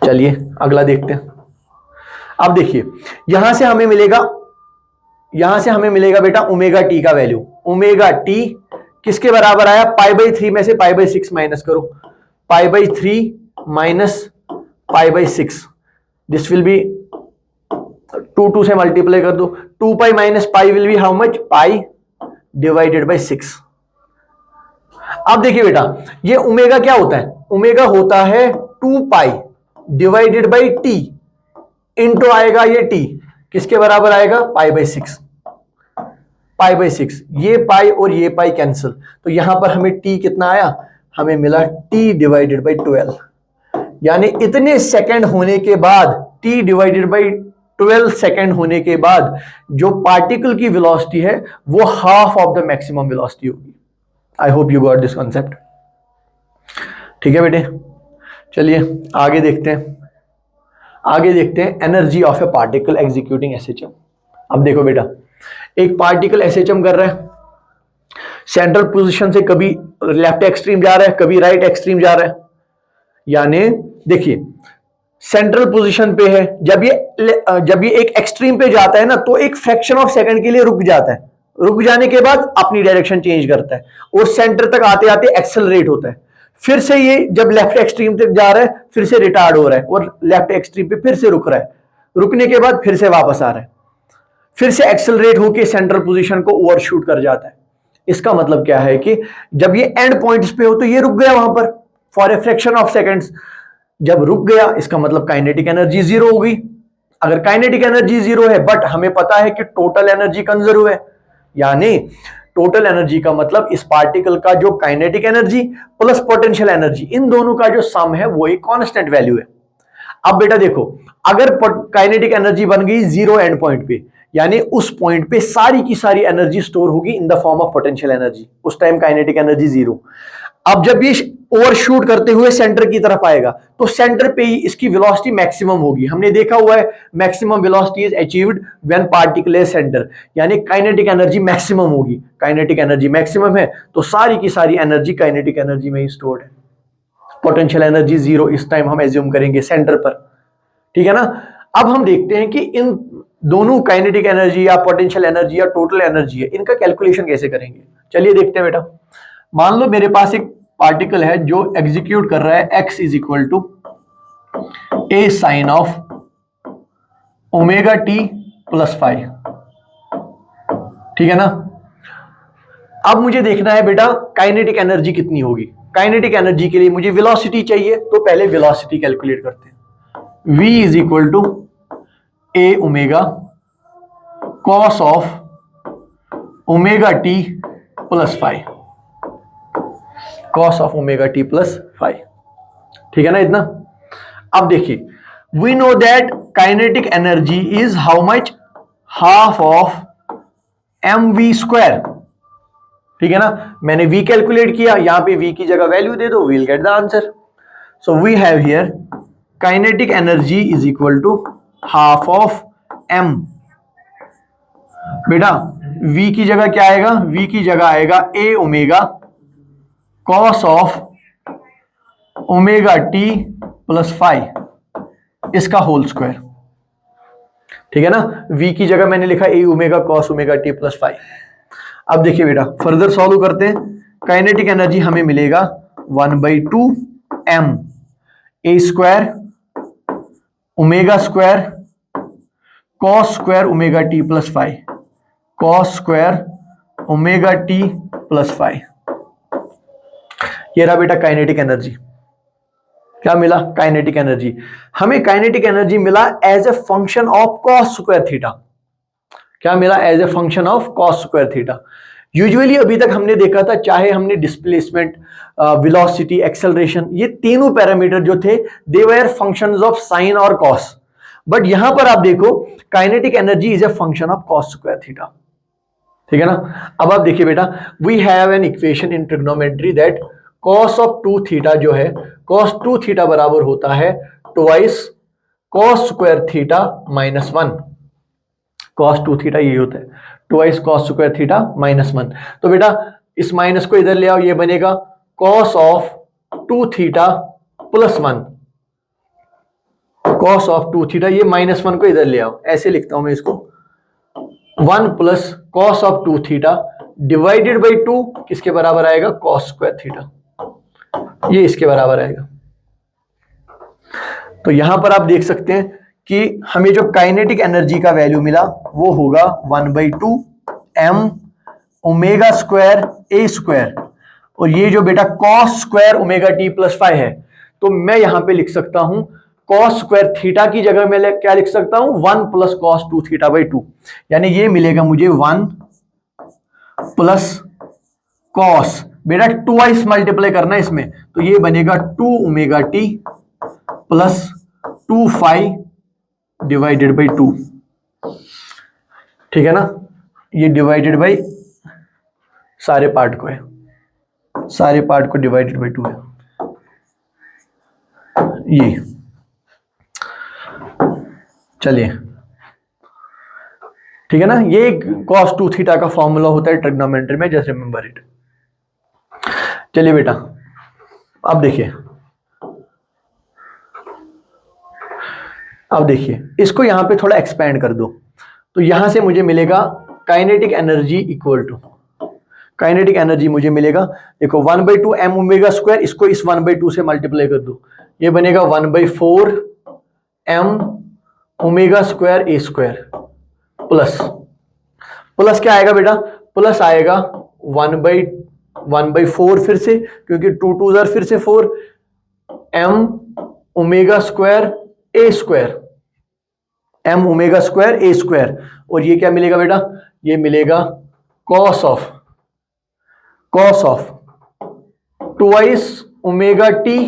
चलिए अगला देखते हैं। अब देखिए यहां से हमें मिलेगा बेटा ओमेगा टी का वैल्यू। ओमेगा टी किसके बराबर आया? π/3 में से π/6 माइनस करो, π/3 माइनस π/6, दिस विल बी 2 से मल्टीप्लाई कर दो, 2π minus pi will be how much? Pi divided by 6। अब देखिए बेटा ये ओमेगा क्या होता है? ओमेगा होता है 2π डिवाइडेड बाई टी, इंटू आएगा ये टी, किसके बराबर आएगा? π/6, π/6। ये पाई और ये पाई कैंसिल, तो यहां पर हमें टी कितना आया? हमें मिला टी डिवाइडेड बाई 12। यानी इतने सेकंड होने के बाद टी डिवाइडेड बाई 12 सेकेंड होने के बाद जो पार्टिकल की वेलोसिटी है वो half of the maximum velocity होगी। I hope you got this concept. ठीक है बेटे, चलिए आगे देखते हैं। आगे देखते हैं energy of a particle executing SHM. अब देखो बेटा, एक पार्टिकल एसएचएम कर रहा है, सेंट्रल पोजीशन से कभी लेफ्ट एक्सट्रीम जा रहा है, कभी राइट एक्सट्रीम जा रहा है। यानी देखिए सेंट्रल पोजीशन पे है, जब ये एक एक्सट्रीम पे जाता है ना तो एक फ्रैक्शन ऑफ सेकंड के लिए रुक जाता है, रुक जाने के बाद अपनी डायरेक्शन चेंज करता है और सेंटर तक आते आते एक्सेलरेट होता है। फिर से ये जब लेफ्ट एक्सट्रीम तक जा रहा है फिर से रिटार्ड हो रहा है और लेफ्ट एक्सट्रीम पे फिर से रुक रहा है, रुकने के बाद फिर से वापस आ रहा है, फिर से एक्सेलरेट होकर सेंट्रल पोजीशन को ओवरशूट कर जाता है। इसका मतलब क्या है कि जब ये एंड पॉइंट्स पे हो तो ये रुक गया वहां पर for a fraction of seconds. जब रुक गया इसका मतलब काइनेटिक एनर्जी जीरो होगी। अगर काइनेटिक एनर्जी जीरो है बट हमें पता है कि टोटल एनर्जी कंजर्व है, यानी टोटल एनर्जी का मतलब इस पार्टिकल का जो kinetic energy plus potential energy, इन दोनों का जो सम है वो एक कांस्टेंट वैल्यू है। अब बेटा देखो, अगर काइनेटिक एनर्जी बन गई जीरो एंड पॉइंट पे, यानी उस पॉइंट पे सारी की सारी एनर्जी स्टोर होगी in the form of potential energy, उस टाइम काइनेटिक एनर्जी जीरो। अब जब ये ओवरशूट करते हुए सेंटर की तरफ आएगा तो सेंटर पे ही इसकी वेलोसिटी मैक्सिमम होगी। हमने देखा हुआ है maximum velocity is achieved when particle is centre, यानी काइनेटिक एनर्जी मैक्सिमम होगी। काइनेटिक एनर्जी मैक्सिमम है तो सारी की सारी एनर्जी काइनेटिक एनर्जी में ही स्टोर्ड है। पोटेंशियल एनर्जी जीरो इस टाइम हम एज्यूम करेंगे सेंटर पर, ठीक है ना। अब हम देखते हैं कि इन दोनों काइनेटिक एनर्जी या पोटेंशियल एनर्जी या टोटल एनर्जी है, इनका कैलकुलेशन कैसे करेंगे। चलिए देखते हैं बेटा। मान लो मेरे पास एक पार्टिकल है जो एग्जीक्यूट कर रहा है x is equal to A sine of omega T plus five, ठीक है ना। अब मुझे देखना है बेटा काइनेटिक एनर्जी कितनी होगी। काइनेटिक एनर्जी के लिए मुझे वेलोसिटी चाहिए, तो पहले वेलोसिटी कैलकुलेट करते हैं। v is equal to a omega cos of omega T plus phi, cos of omega T plus five, ठीक है ना इतना। अब देखिए we know that kinetic energy is how much, half of m v square, ठीक है ना। मैंने v कैलकुलेट किया, यहां पे v की जगह वैल्यू दे दो, we'll get the answer. So we have here kinetic energy is equal to half of m। बेटा v की जगह क्या आएगा, v की जगह आएगा a omega cos of omega T plus five, इसका होल स्क्वायर, ठीक है ना। v की जगह मैंने लिखा a omega cos omega T plus five. अब देखिए बेटा फर्दर सॉल्व करते हैं। काइनेटिक एनर्जी हमें मिलेगा 1/2 m a square omega square cos square omega T plus phi, cos square omega T plus phi. ये रहा बेटा काइनेटिक एनर्जी। क्या मिला, काइनेटिक एनर्जी। हमें काइनेटिक एनर्जी मिला as a function of cos square theta. क्या मिला, as a function of cos square theta. Usually अभी तक हमने देखा था, चाहे हमने डिस्प्लेसमेंट, वेलोसिटी, एक्सेलरेशन, ये तीनों पैरामीटर जो थे they were functions of sine और कॉस। बट यहां पर आप देखो kinetic energy is a function of cos square theta, ठीक है ना। अब आप देखिए बेटा, we have an equation in trigonometry that cos of 2 theta जो है, कॉस 2 थीटा बराबर होता है twice cos square theta minus 1। Cos 2 theta ये होता है twice cos square theta minus 1। तो बेटा इस माइनस को इधर ले आओ, ये बनेगा cos of 2 theta plus 1, cos of 2 theta, ये माइनस 1 को इधर ले आओ, ऐसे लिखता हूं मैं इसको, 1 plus cos of 2 theta divided by 2 किसके बराबर आएगा, कॉस स्क्वायर थीटा, ये इसके बराबर आएगा। तो यहां पर आप देख सकते हैं कि हमें जो काइनेटिक एनर्जी का वैल्यू मिला वो होगा 1/2 m omega square a square, और ये जो बेटा cos square omega T plus 5 है, तो मैं यहां पे लिख सकता हूं कॉस स्क्वायर थीटा की जगह मैं क्या लिख सकता हूं, 1 प्लस कॉस 2 थीटा बाई 2, यानी ये मिलेगा मुझे 1 प्लस कॉस, बेटा ट्वाइस मल्टीप्लाई करना है इसमें, तो ये बनेगा 2 omega T plus 2 five divided by 2, ठीक है ना, ये डिवाइडेड बाई सारे पार्ट को है, सारे पार्ट को डिवाइडेड बाई 2 है ये। चलिए ठीक है ना, ये cos 2 थीटा का फॉर्मूला होता है ट्रिग्नोमेट्री में, जस्ट रिमेंबर इट। चलिए बेटा अब देखिए, अब देखिए इसको यहां पे थोड़ा एक्सपेंड कर दो, तो यहां से मुझे मिलेगा kinetic energy equal to, kinetic energy मुझे मिलेगा, देखो 1/2 m ओमेगा स्क्वायर, इसको इस 1/2 से मल्टीप्लाई कर दो, ये बनेगा 1/4 m ओमेगा स्क्वायर ए स्क्वायर प्लस, प्लस क्या आएगा बेटा, प्लस आएगा 1/4 फिर से, क्योंकि 2 2 फिर से 4 m ओमेगा स्क्वायर ए स्क्वायर, m ओमेगा स्क्वायर ए स्क्वायर, और ये क्या मिलेगा बेटा, ये मिलेगा cos of twice omega T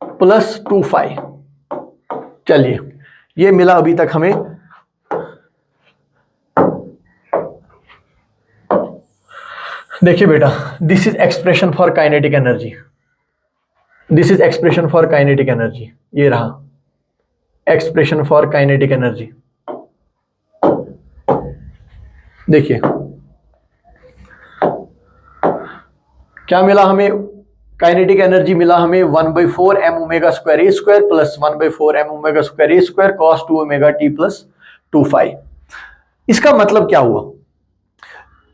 plus 2 phi. चलिए ये मिला अभी तक हमें। देखिए बेटा, this is expression for kinetic energy, this is expression for kinetic energy, ये रहा एक्सप्रेशन फॉर काइनेटिक एनर्जी। देखिए क्या मिला हमें, काइनेटिक एनर्जी मिला हमें 1/4 m ओमेगा स्क्वायर ए square plus 1/4 m omega square ए square cos 2 omega T plus 2 phi. इसका मतलब क्या हुआ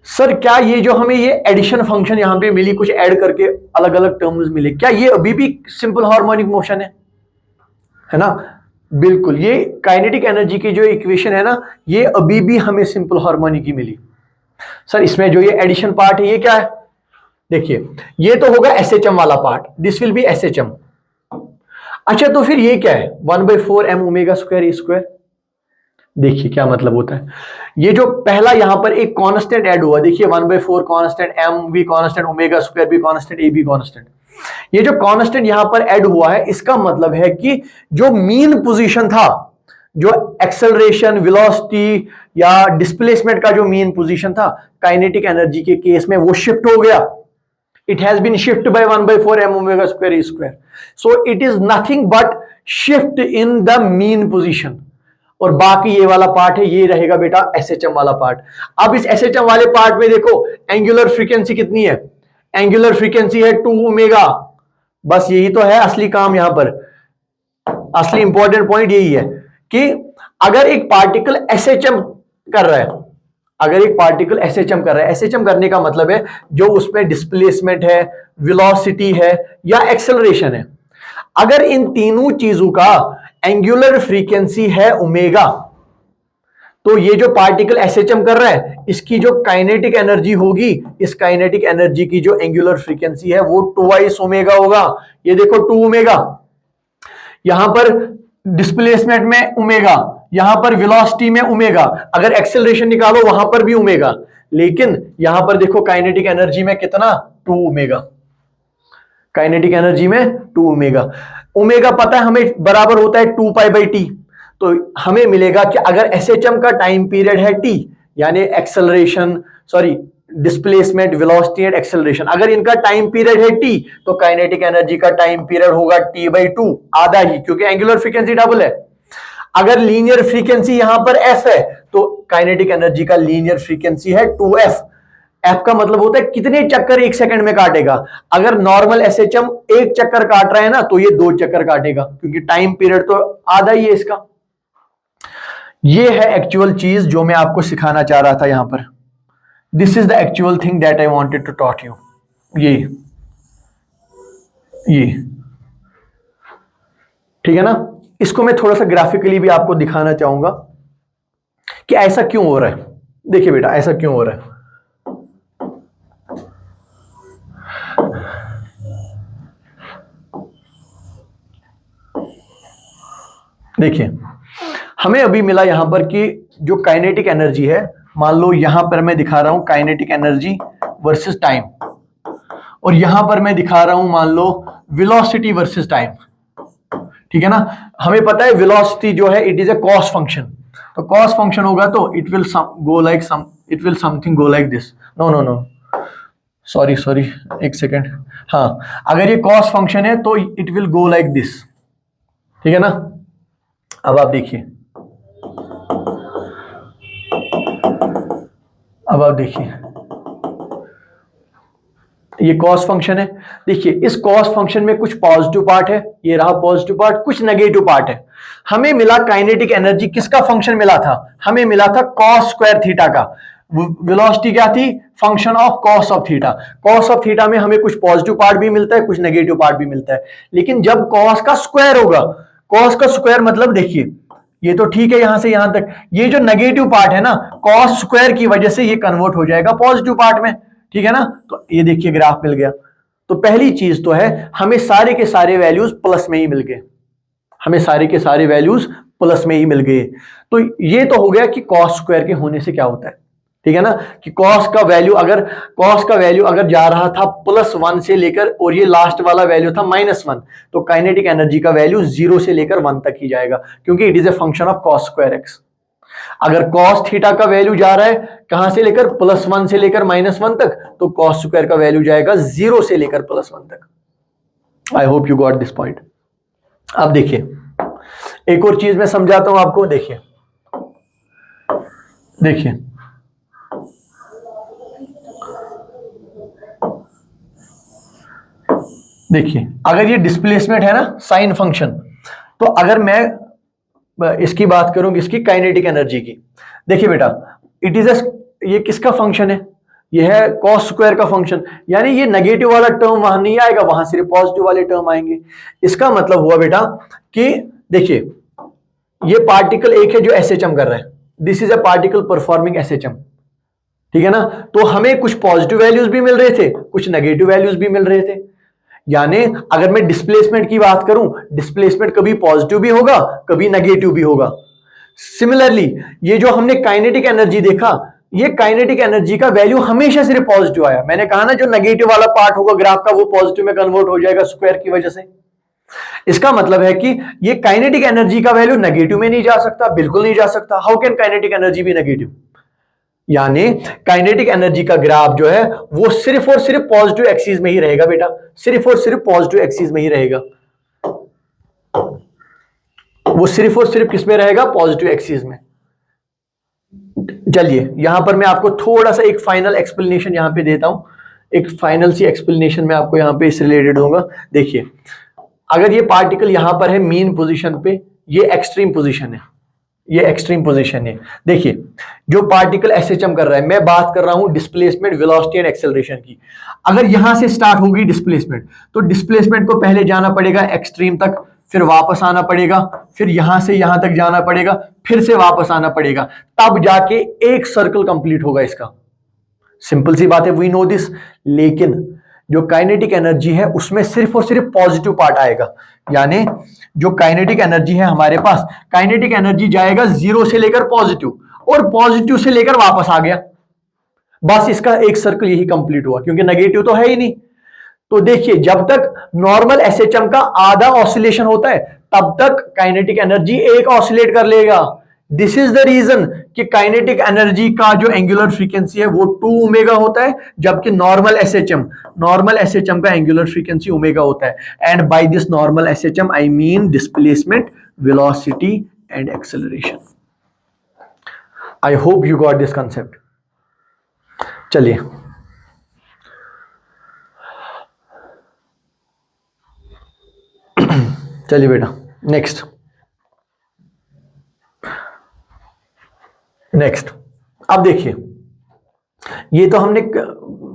सर, क्या ये जो हमें ये एडिशन फंक्शन यहां पे मिली, कुछ ऐड करके अलग अलग टर्म्स मिले, क्या ये अभी भी सिंपल हार्मोनिक मोशन है ना? बिल्कुल, ये काइनेटिक एनर्जी की जो इक्वेशन है ना, ये अभी भी हमें सिंपल हार्मोनिक ही मिली। सर इसमें जो ये एडिशन पार्ट है ये क्या है, देखिए ये तो होगा एसएचएम वाला part, this will B SHM. अच्छा तो फिर ये क्या है, 1/4 m ओमेगा स्क्वायर ए स्क्वायर। देखिए क्या मतलब होता है, ये जो पहला यहां पर एक कांस्टेंट ऐड हुआ, देखिए 1/4 कांस्टेंट, m भी कांस्टेंट, ओमेगा स्क्वायर भी कांस्टेंट, a भी कांस्टेंट। ये जो कांस्टेंट यहां पर ऐड हुआ है, इसका मतलब है कि जो मीन पोजीशन था, जो एक्सेलरेशन, वेलोसिटी या डिस्प्लेसमेंट का जो मीन पोजीशन था काइनेटिक एनर्जी के केस में, वो शिफ्ट हो गया। It has been shifted by 1/4 m omega square e square. So it is nothing but shift in the mean position. और बाकी ये वाला पार्ट है, ये रहेगा बेटा एसएचएम वाला पार्ट। अब इस एसएचएम वाले पार्ट में देखो एंगुलर फ्रीक्वेंसी कितनी है, एंगुलर फ्रीक्वेंसी है 2 ओमेगा। बस यही तो है असली काम यहां पर, असली इंपॉर्टेंट पॉइंट यही है कि अगर एक पार्टिकल एसएचएम कर रहा है, अगर एक पार्टिकल एसएचएम कर रहा है, एसएचएम करने का मतलब है जो उसमें डिस्प्लेसमेंट है, वेलोसिटी है या एक्सेलरेशन है, अगर इन तीनों चीजों का एंगुलर फ्रीक्वेंसी है ओमेगा, तो ये जो पार्टिकल एसएचएम कर रहा है इसकी जो काइनेटिक एनर्जी होगी, इस काइनेटिक एनर्जी की जो एंगुलर फ्रीक्वेंसी है वो 2 ओमेगा होगा। ये देखो 2 ओमेगा, यहां पर डिस्प्लेसमेंट में ओमेगा, यहां पर वेलोसिटी में ओमेगा, अगर एक्सेलरेशन निकालो वहां पर भी ओमेगा, लेकिन यहां पर देखो काइनेटिक एनर्जी में कितना, 2 ओमेगा, काइनेटिक एनर्जी में 2 ओमेगा। ओमेगा पता है हमें बराबर होता है 2π/t, तो हमें मिलेगा कि अगर एसएचएम का टाइम पीरियड है t, यानी acceleration, sorry displacement, velocity and acceleration, अगर इनका टाइम पीरियड है t, तो काइनेटिक एनर्जी का टाइम पीरियड होगा t/2, आधा ही, क्योंकि एंगुलर फ्रीक्वेंसी डबल है। अगर लीनियर फ्रीक्वेंसी यहां पर f है, तो काइनेटिक एनर्जी का लीनियर फ्रीक्वेंसी है 2f। f का मतलब होता है कितने चक्कर एक सेकंड में काटेगा। अगर नॉर्मल एसएचएम एक चक्कर काट रहा है ना, तो ये 2 चक्कर काटेगा, क्योंकि टाइम पीरियड तो आधा ही है इसका। ये है एक्चुअल चीज जो मैं आपको सिखाना चाह रहा था यहां पर। This is the actual thing that I wanted to taught you. ये ठीक है ना, इसको मैं थोड़ा सा ग्राफिकली भी आपको दिखाना चाहूंगा कि ऐसा क्यों हो रहा है। देखिए बेटा ऐसा क्यों हो रहा है, देखिए हमें अभी मिला यहां पर कि जो काइनेटिक एनर्जी है, मान लो यहां पर मैं दिखा रहा हूं काइनेटिक एनर्जी वर्सेस टाइम, और यहां पर मैं दिखा रहा हूं मान लो वेलोसिटी वर्सेस टाइम, ठीक है ना। हमें पता है वेलोसिटी जो है it is a cos function, तो कॉस फंक्शन होगा तो it will go like it will something go like this. No no no, sorry sorry, एक सेकेंड। हाँ, अगर ये कॉस फंक्शन है तो it will go like this, ठीक है ना। अब आप देखिए, अब आप देखिए, ये कॉस फंक्शन है। देखिए इस कॉस फंक्शन में कुछ पॉजिटिव पार्ट है, ये रहा पॉजिटिव पार्ट, कुछ नेगेटिव पार्ट है। हमें मिला काइनेटिक एनर्जी, किसका फंक्शन मिला था? हमें मिला था कॉस स्क्वायर थीटा का। वेलोसिटी क्या थी? Function of cos of theta. Cos of theta में हमें कुछ पॉजिटिव पार्ट भी मिलता है, कुछ नेगेटिव पार्ट भी मिलता है। लेकिन जब कॉस का स्क्वायर होगा, कॉस का स्क्वायर मतलब देखिए ये तो ठीक है यहां से यहां तक, ये जो नेगेटिव पार्ट है ना, कॉस स्क्वायर की वजह से ये कन्वर्ट हो जाएगा पॉजिटिव पार्ट में, ठीक है ना। तो ये देखिए ग्राफ मिल गया। तो पहली चीज तो है हमें सारे के सारे वैल्यूज प्लस में ही मिल गए, हमें सारे के सारे वैल्यूज प्लस में ही मिल गए। तो ये तो हो गया कि कॉस स्क्वायर के होने से क्या होता है, ठीक है ना, कि कॉस का वैल्यू अगर जा रहा था +1 से लेकर और ये लास्ट वाला वैल्यू था -1, तो काइनेटिक एनर्जी का वैल्यू 0 से लेकर 1 तक ही जाएगा, क्योंकि it is a function of cos square x. अगर कॉस थीटा का वैल्यू जा रहा है कहां से लेकर +1 से लेकर -1 तक, तो कॉस स्क्वायर का वैल्यू जाएगा 0 से लेकर +1 तक। आई hope you got this point. अब देखिए एक और चीज मैं समझाता हूं आपको। देखिए देखिए देखिए अगर ये डिस्प्लेसमेंट है ना साइन फंक्शन, तो अगर मैं इसकी बात करूं इसकी काइनेटिक एनर्जी की, देखिए बेटा इट इज ये किसका फंक्शन है? ये है कॉस स्क्वायर का फंक्शन, यानी ये नेगेटिव वाला टर्म वहां नहीं आएगा, वहां सिर्फ पॉजिटिव वाले टर्म आएंगे। इसका मतलब हुआ बेटा कि देखिए ये पार्टिकल एक है जो एसएचएम कर रहा है, this is a particle performing SHM, ठीक है ना। तो हमें कुछ पॉजिटिव वैल्यूज भी मिल रहे थे, कुछ नेगेटिव वैल्यूज भी मिल रहे थे। यानी अगर मैं डिस्प्लेसमेंट की बात करूं, डिस्प्लेसमेंट कभी पॉजिटिव भी होगा कभी नेगेटिव भी होगा। सिमिलरली ये जो हमने काइनेटिक एनर्जी देखा, ये काइनेटिक एनर्जी का वैल्यू हमेशा सिर्फ पॉजिटिव आया। मैंने कहा ना जो नेगेटिव वाला पार्ट होगा ग्राफ का वो पॉजिटिव में कन्वर्ट हो जाएगा स्क्वायर की वजह से। इसका मतलब है कि ये काइनेटिक एनर्जी का वैल्यू नेगेटिव में नहीं जा सकता, बिल्कुल नहीं जा सकता। How can kinetic energy be negative? यानी काइनेटिक एनर्जी का ग्राफ जो है वो सिर्फ और सिर्फ पॉजिटिव एक्सिस में ही रहेगा बेटा, सिर्फ और सिर्फ पॉजिटिव एक्सिस में ही रहेगा। वो सिर्फ और सिर्फ किस में रहेगा? पॉजिटिव एक्सिस में। चलिए यहां पर मैं आपको थोड़ा सा एक फाइनल एक्सप्लेनेशन यहां पे देता हूं, एक फाइनल सी एक्सप्लेनेशन मैं आपको यहां पे इस रिलेटेड दूंगा। देखिए अगर ये पार्टिकल यहां पर है मीन पोजीशन पे, ये एक्सट्रीम पोजीशन है, ये एक्सट्रीम पोजीशन है। देखिए जो पार्टिकल एसएचएम कर रहा है, मैं बात कर रहा हूं डिस्प्लेसमेंट, वेलोसिटी एंड एक्सेलरेशन की। अगर यहां से स्टार्ट होगी डिस्प्लेसमेंट, तो डिस्प्लेसमेंट को पहले जाना पड़ेगा एक्सट्रीम तक, फिर वापस आना पड़ेगा, फिर यहां से यहां तक जाना पड़ेगा, फिर से वापस आना पड़ेगा, तब जाके एक सर्कल कंप्लीट होगा इसका। सिंपल सी बात है, वी नो दिस। लेकिन जो काइनेटिक एनर्जी है उसमें सिर्फ और सिर्फ पॉजिटिव पार्ट आएगा। यानी जो काइनेटिक एनर्जी है हमारे पास, काइनेटिक एनर्जी जाएगा 0 से लेकर पॉजिटिव, और पॉजिटिव से लेकर वापस आ गया, बस इसका एक सर्कल यही कंप्लीट हुआ, क्योंकि नेगेटिव तो है ही नहीं। तो देखिए जब तक नॉर्मल एसएचएम का आधा ऑसिलेशन होता है तब तक काइनेटिक एनर्जी एक ऑसिलेट कर लेगा। दिस इज द रीजन कि काइनेटिक एनर्जी का जो एंगुलर फ्रीक्वेंसी है वो 2 ओमेगा होता है, जबकि नॉर्मल एसएचएम का एंगुलर फ्रीक्वेंसी ओमेगा होता है। And by this normal SHM I mean displacement, velocity and acceleration. I hope you got this concept. चलिए चलिए बेटा नेक्स्ट अब देखिए ये तो हमने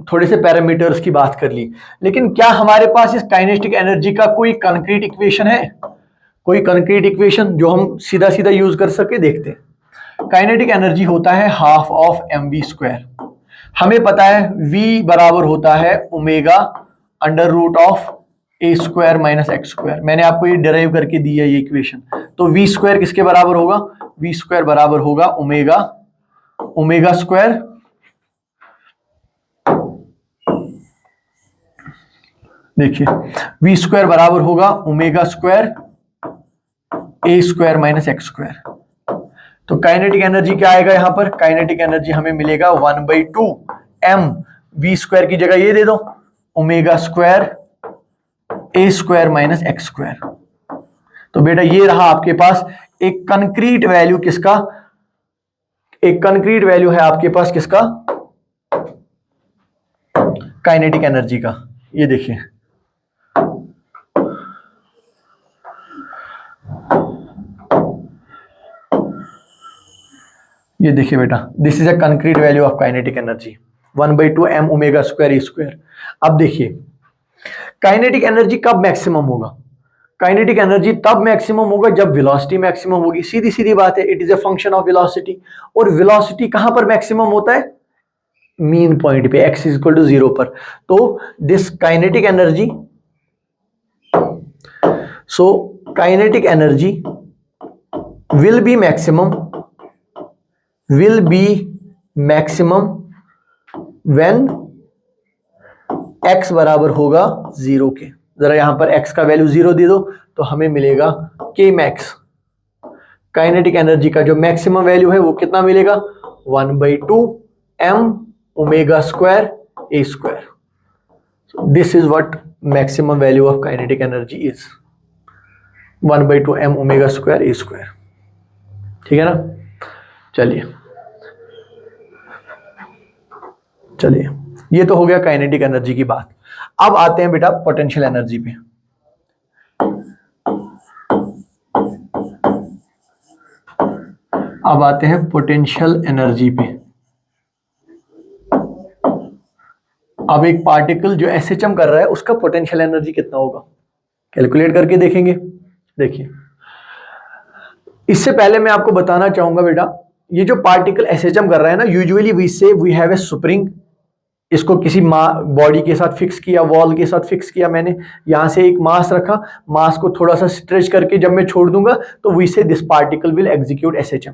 थोड़े से पैरामीटर्स की बात कर ली, लेकिन क्या हमारे पास इस काइनेटिक एनर्जी का कोई कंक्रीट इक्वेशन है? कोई कंक्रीट इक्वेशन जो हम सीधा सीधा यूज कर सके? देखते हैं। काइनेटिक एनर्जी होता है हाफ ऑफ mv²। हमें पता है v बराबर होता है ओमेगा √ऑफ a² - x²। मैंने आपको ये डिराइव करके दी है ये इक्वेशन। तो v² किसके बराबर होगा? v² बराबर होगा ओमेगा²। देखिए v² बराबर होगा ओमेगा² ए स्क्वायर माइनस एक्स स्क्वायर। तो काइनेटिक एनर्जी क्या आएगा यहां पर? काइनेटिक एनर्जी हमें मिलेगा 1/2 m v स्क्वायर की जगह ये दे दो ओमेगा स्क्वायर ए स्क्वायर माइनस एक्स स्क्वायर। तो बेटा ये रहा आपके पास एक कंक्रीट वैल्यू किसका? एक कंक्रीट वैल्यू है आपके पास किसका? काइनेटिक एनर्जी का। ये देखिए, ये देखिए बेटा, this is a concrete value of kinetic energy 1/2 m omega square E square. अब देखिए काइनेटिक एनर्जी कब मैक्सिमम होगा? काइनेटिक एनर्जी तब मैक्सिमम होगा जब वेलोसिटी मैक्सिमम होगी। सीधी सीधी बात है, it is a function of velocity. और वेलोसिटी कहां पर मैक्सिमम होता है? मीन पॉइंट पे, x इज इक्वल टू 0 पर। तो this kinetic energy, so kinetic energy will be maximum when x बराबर होगा 0 के। जरा यहां पर x का वैल्यू 0 दे दो तो हमें मिलेगा k मैक्स। काइनेटिक एनर्जी का जो मैक्सिमम वैल्यू है वो कितना मिलेगा? 1/2 m omega square A square. This is what maximum value of kinetic energy is 1/2 m omega square A square. ठीक है ना? चलिए चलिए, ये तो हो गया काइनेटिक एनर्जी की बात। अब आते हैं बेटा पोटेंशियल एनर्जी पे। अब आते हैं पोटेंशियल एनर्जी पे। अब एक पार्टिकल जो एसएचएम कर रहा है उसका पोटेंशियल एनर्जी कितना होगा? कैलकुलेट करके देखेंगे। देखिए, इससे पहले मैं आपको बताना चाहूंगा बेटा, ये जो पार्टिकल एसएचएम कर रहा है ना, यूजुअली वी से वी हैव ए स्प्रिंग। इसको किसी बॉडी के साथ फिक्स किया, वॉल के साथ फिक्स किया मैंने, यहां से एक मास रखा, मास को थोड़ा सा स्ट्रेच करके जब मैं छोड़ दूंगा तो वी से this particle will execute SHM.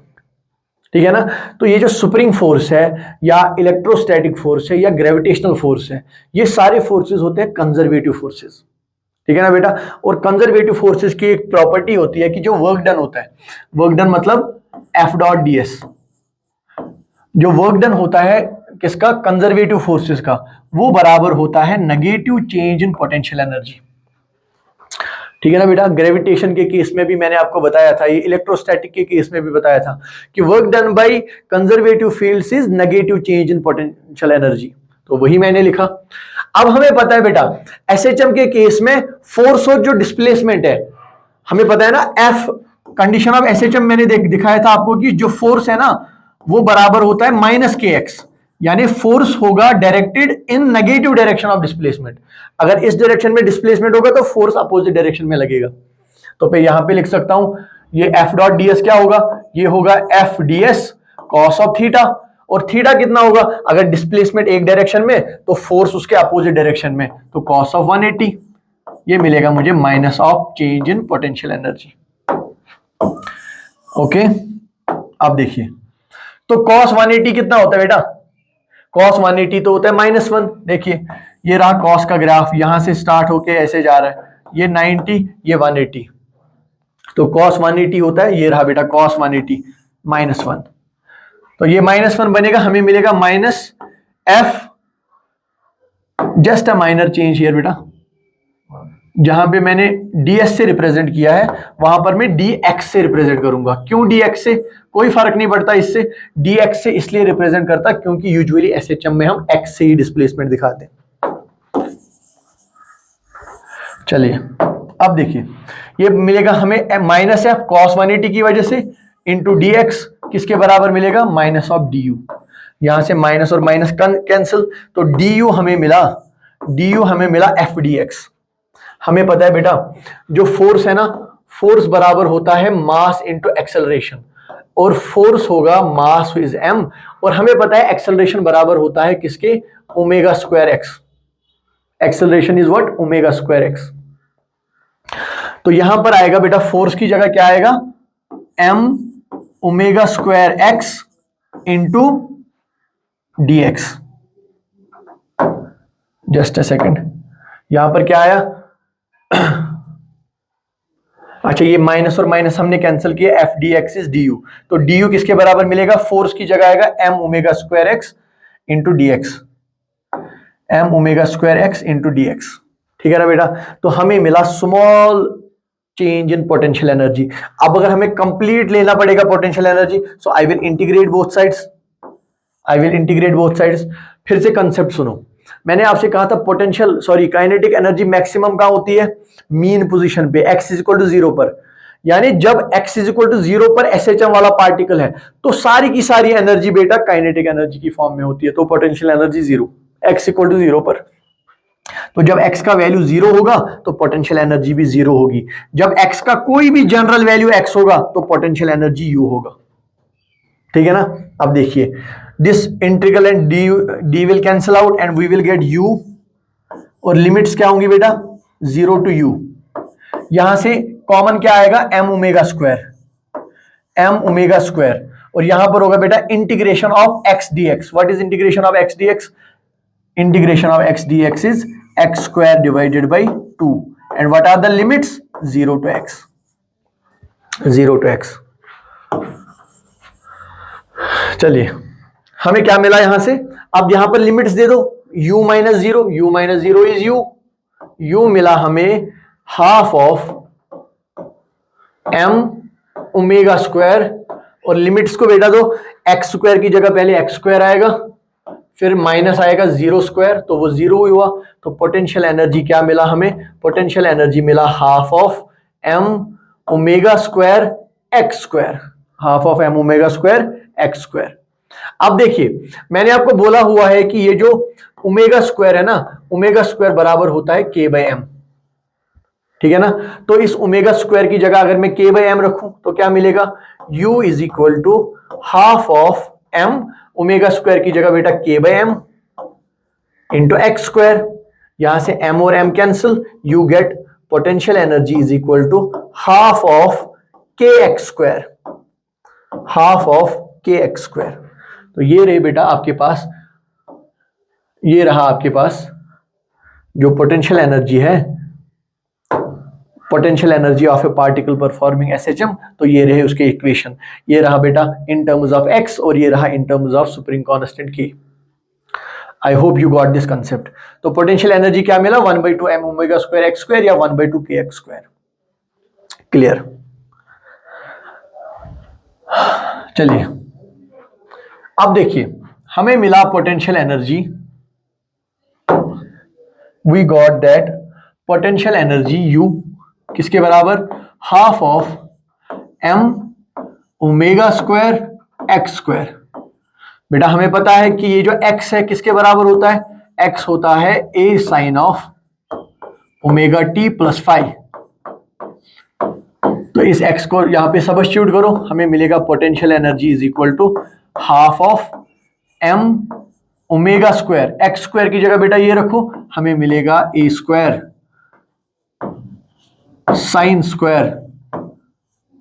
ठीक है ना? तो ये जो स्प्रिंग फोर्स है या इलेक्ट्रोस्टैटिक फोर्स है या ग्रेविटेशनल फोर्स है, ये सारे फोर्सेस होते हैं कंजर्वेटिव फोर्सेस। ठीक है ना बेटा? और कंजर्वेटिव फोर्सेस की एक प्रॉपर्टी होती है कि जो वर्क डन होता है, वर्क डन मतलब एफ डॉट डी एस, जो वर्क डन होता है किसका? कंजर्वेटिव फोर्सेस का, वो बराबर होता है negative change in potential energy. ठीक है ना बेटा? ग्रेविटेशन के केस में भी मैंने आपको बताया था, ये इलेक्ट्रोस्टैटिक के केस में भी बताया था कि work done by conservative fields is negative change in potential energy. तो वही मैंने लिखा। अब हमें पता है बेटा एसएचएम के केस में फोर्स और जो डिस्प्लेसमेंट है हमें पता है ना, एफ कंडीशन ऑफ एसएचएम मैंने दिखाया था आपको कि जो फोर्स है ना वो बराबर होता है माइनस के एक्स, यानी फोर्स होगा directed in negative direction of displacement. अगर इस डायरेक्शन में डिस्प्लेसमेंट होगा तो फोर्स अपोजिट डायरेक्शन में लगेगा। तो फिर यहां पे लिख सकता हूं ये एफ डॉट डी एस क्या होगा? ये होगा F D S cos of theta. और थीटा कितना होगा? अगर डिस्प्लेसमेंट एक डायरेक्शन में तो फोर्स उसके अपोजिट डायरेक्शन में, तो कॉस ऑफ 180। ये मिलेगा मुझे minus of change in potential energy. Okay, अब देखिए, तो कॉस 180 कितना होता है बेटा? कॉस 180 तो होता है -1। देखिए ये रहा कॉस का ग्राफ, यहां से स्टार्ट होके ऐसे जा रहा है, ये 90, ये 180। तो कॉस 180 होता है, ये रहा बेटा कॉस 180 -1। तो ये -1 बनेगा, हमें मिलेगा minus F, just a minor change here बेटा। जहां पे मैंने ds से रिप्रेजेंट किया है वहां पर मैं dx से रिप्रेजेंट करूंगा। क्यों dx से? कोई फर्क नहीं पड़ता इससे, dx से इसलिए रिप्रेजेंट करता क्योंकि यूजुअली एसएचएम में हम x से ही डिस्प्लेसमेंट दिखाते हैं। चलिए अब देखिए, ये मिलेगा हमें माइनस एफ कॉस 180 की वजह से इंटू dx किसके बराबर मिलेगा? Minus of du। यहां से माइनस और माइनस कैंसिल, तो du हमें मिला एफ dx। हमें पता है बेटा जो फोर्स है ना, फोर्स बराबर होता है मास इंटू एक्सेलरेशन, और फोर्स होगा मास इज m, और हमें पता है एक्सेलरेशन बराबर होता है किसके? Omega square x. Acceleration is what? Omega square x. तो यहां पर आएगा बेटा फोर्स की जगह क्या आएगा? m omega square x into dx। Just a second, यहां पर क्या आया? अच्छा, ये माइनस और माइनस हमने कैंसिल किया, F d x is d u. तो डी यू किसके बराबर मिलेगा, फोर्स की जगह आएगा m omega square x into d x, m omega square x into d x. ठीक है ना बेटा। तो हमें मिला small change in potential energy. अब अगर हमें कंप्लीट लेना पड़ेगा potential energy, so I will integrate both sides, I will integrate both sides. फिर से कंसेप्ट सुनो, मैंने आपसे कहा था पोटेंशियल काइनेटिक एनर्जी मैक्सिमम कहां होती है, मीन पोजीशन पे, x इज इक्वल टू 0 पर। यानी जब x इज इक्वल टू 0 पर SHM वाला पार्टिकल है तो सारी की सारी एनर्जी बेटा काइनेटिक एनर्जी की फॉर्म में होती है, तो potential energy 0, x equal to 0 पर। तो जब x का वैल्यू 0 होगा तो पोटेंशियल एनर्जी भी 0 होगी। जब x का कोई भी जनरल वैल्यू x होगा तो पोटेंशियल एनर्जी u होगा। ठीक है ना। अब देखिए, this integral and d will cancel out and we will get u, और लिमिट्स क्या होंगी बेटा, 0 टू u। यहां से कॉमन क्या आएगा, m omega square, m omega square, और यहां पर होगा बेटा integration of x dx। What is integration of x dx, integration of x dx is x square divided by 2 and what are the limits, 0 to x, 0 to x। चलिए, हमें क्या मिला यहां से, अब यहां पर लिमिट्स दे दो, u minus 0, u minus 0 is u मिला हमें half of m omega square, और लिमिट्स को बेटा दो, x स्क्वायर की जगह पहले x स्क्वायर आएगा, फिर माइनस आएगा 0 स्क्वायर, तो वो 0 हुआ। तो पोटेंशियल एनर्जी क्या मिला हमें, पोटेंशियल एनर्जी मिला half of m omega square x square, half of m omega square x square. अब देखिए, मैंने आपको बोला हुआ है कि ये जो ओमेगा स्क्वायर है ना, ओमेगा स्क्वायर बराबर होता है k बाई एम। ठीक है ना। तो इस ओमेगा स्क्वायर की जगह अगर मैं k बाई एम रखूं तो क्या मिलेगा, u is equal to half of m, omega square की जगह बेटा k by m into x square. यहां से m और m cancel, you get potential energy is equal to half of k x square, half of k x square. तो ये रहे बेटा आपके पास, ये रहा आपके पास जो पोटेंशियल एनर्जी है, potential energy of a particle performing SHM. तो ये रहे उसके इक्वेशन, ये रहा बेटा इन टर्म्स ऑफ एक्स और ये रहा in terms of supreme constant के। I hope you got this concept. तो पोटेंशियल एनर्जी क्या मिला, 1/2 m omega square x square या 1/2 k एक्स स्क्वायर। क्लियर। चलिए, अब देखिए हमें मिला potential energy, we got that potential energy U किसके बराबर, half of m omega square x square. बेटा हमें पता है कि ये जो x है किसके बराबर होता है, x होता है a sine of omega t plus five. तो इस x को यहां पे सब्स्टिट्यूट करो, हमें मिलेगा potential energy is equal to half of m omega square, x square की जगह बेटा ये रखो, हमें मिलेगा a square sine square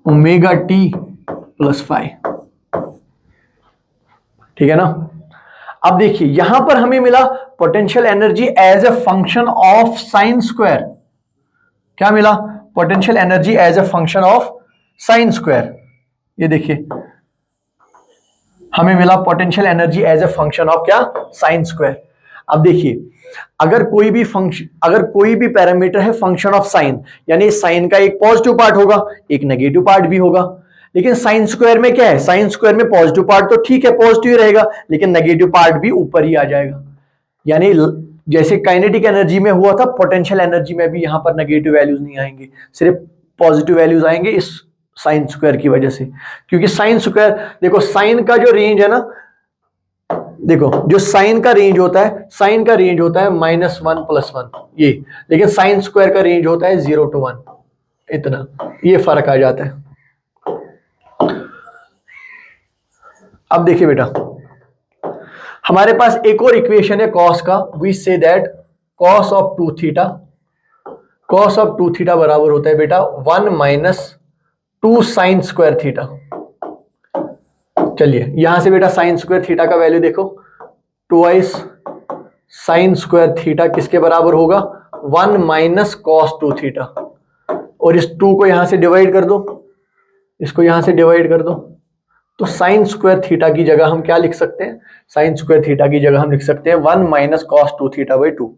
omega t plus five. ठीक है ना। अब देखिए यहां पर हमें मिला potential energy as a function of sine square. क्या मिला, potential energy as a function of sine square. ये देखिए हमें मिला potential energy as a function of क्या, साइन स्क्वायर। अब देखिए अगर कोई भी फंक्शन, अगर कोई भी पैरामीटर है फंक्शन ऑफ साइन, यानी साइन का एक पॉजिटिव पार्ट होगा एक नेगेटिव पार्ट भी होगा, लेकिन साइन स्क्वायर में क्या है, साइन स्क्वायर में पॉजिटिव पार्ट तो ठीक है पॉजिटिव ही रहेगा, लेकिन नेगेटिव पार्ट भी ऊपर ही आ जाएगा। यानी जैसे काइनेटिक एनर्जी में हुआ था, पोटेंशियल एनर्जी में भी यहां पर नेगेटिव वैल्यूज नहीं आएंगे, सिर्फ पॉजिटिव वैल्यूज आएंगे इस साइन स्क्वायर की वजह से। क्योंकि साइन स्क्वायर, देखो साइन का जो रेंज है ना, देखो जो साइन का रेंज होता है, साइन का रेंज होता है -1 + 1 ये, लेकिन साइन स्क्वायर का रेंज होता है 0 to 1, इतना ये फर्क आ जाता है। अब देखिए बेटा हमारे पास एक और इक्वेशन है कॉस का, we say that cos of 2 theta, cos of 2 theta बराबर होता है बेटा 1 - 2 साइन स्क्वायर थीटा। चलिए यहां से बेटा साइन स्क्वायर थीटा का वैल्यू देखो, 2 साइन स्क्वायर थीटा किसके बराबर होगा, 1 - cos 2 थीटा। और इस 2 को यहां से डिवाइड कर दो, इसको यहां से डिवाइड कर दो, तो साइन स्क्वायर थीटा की जगह हम क्या लिख सकते हैं? साइन स्क्वायर थीटा की जगह हम लिख सकते हैं 1 minus cos 2 theta by 2,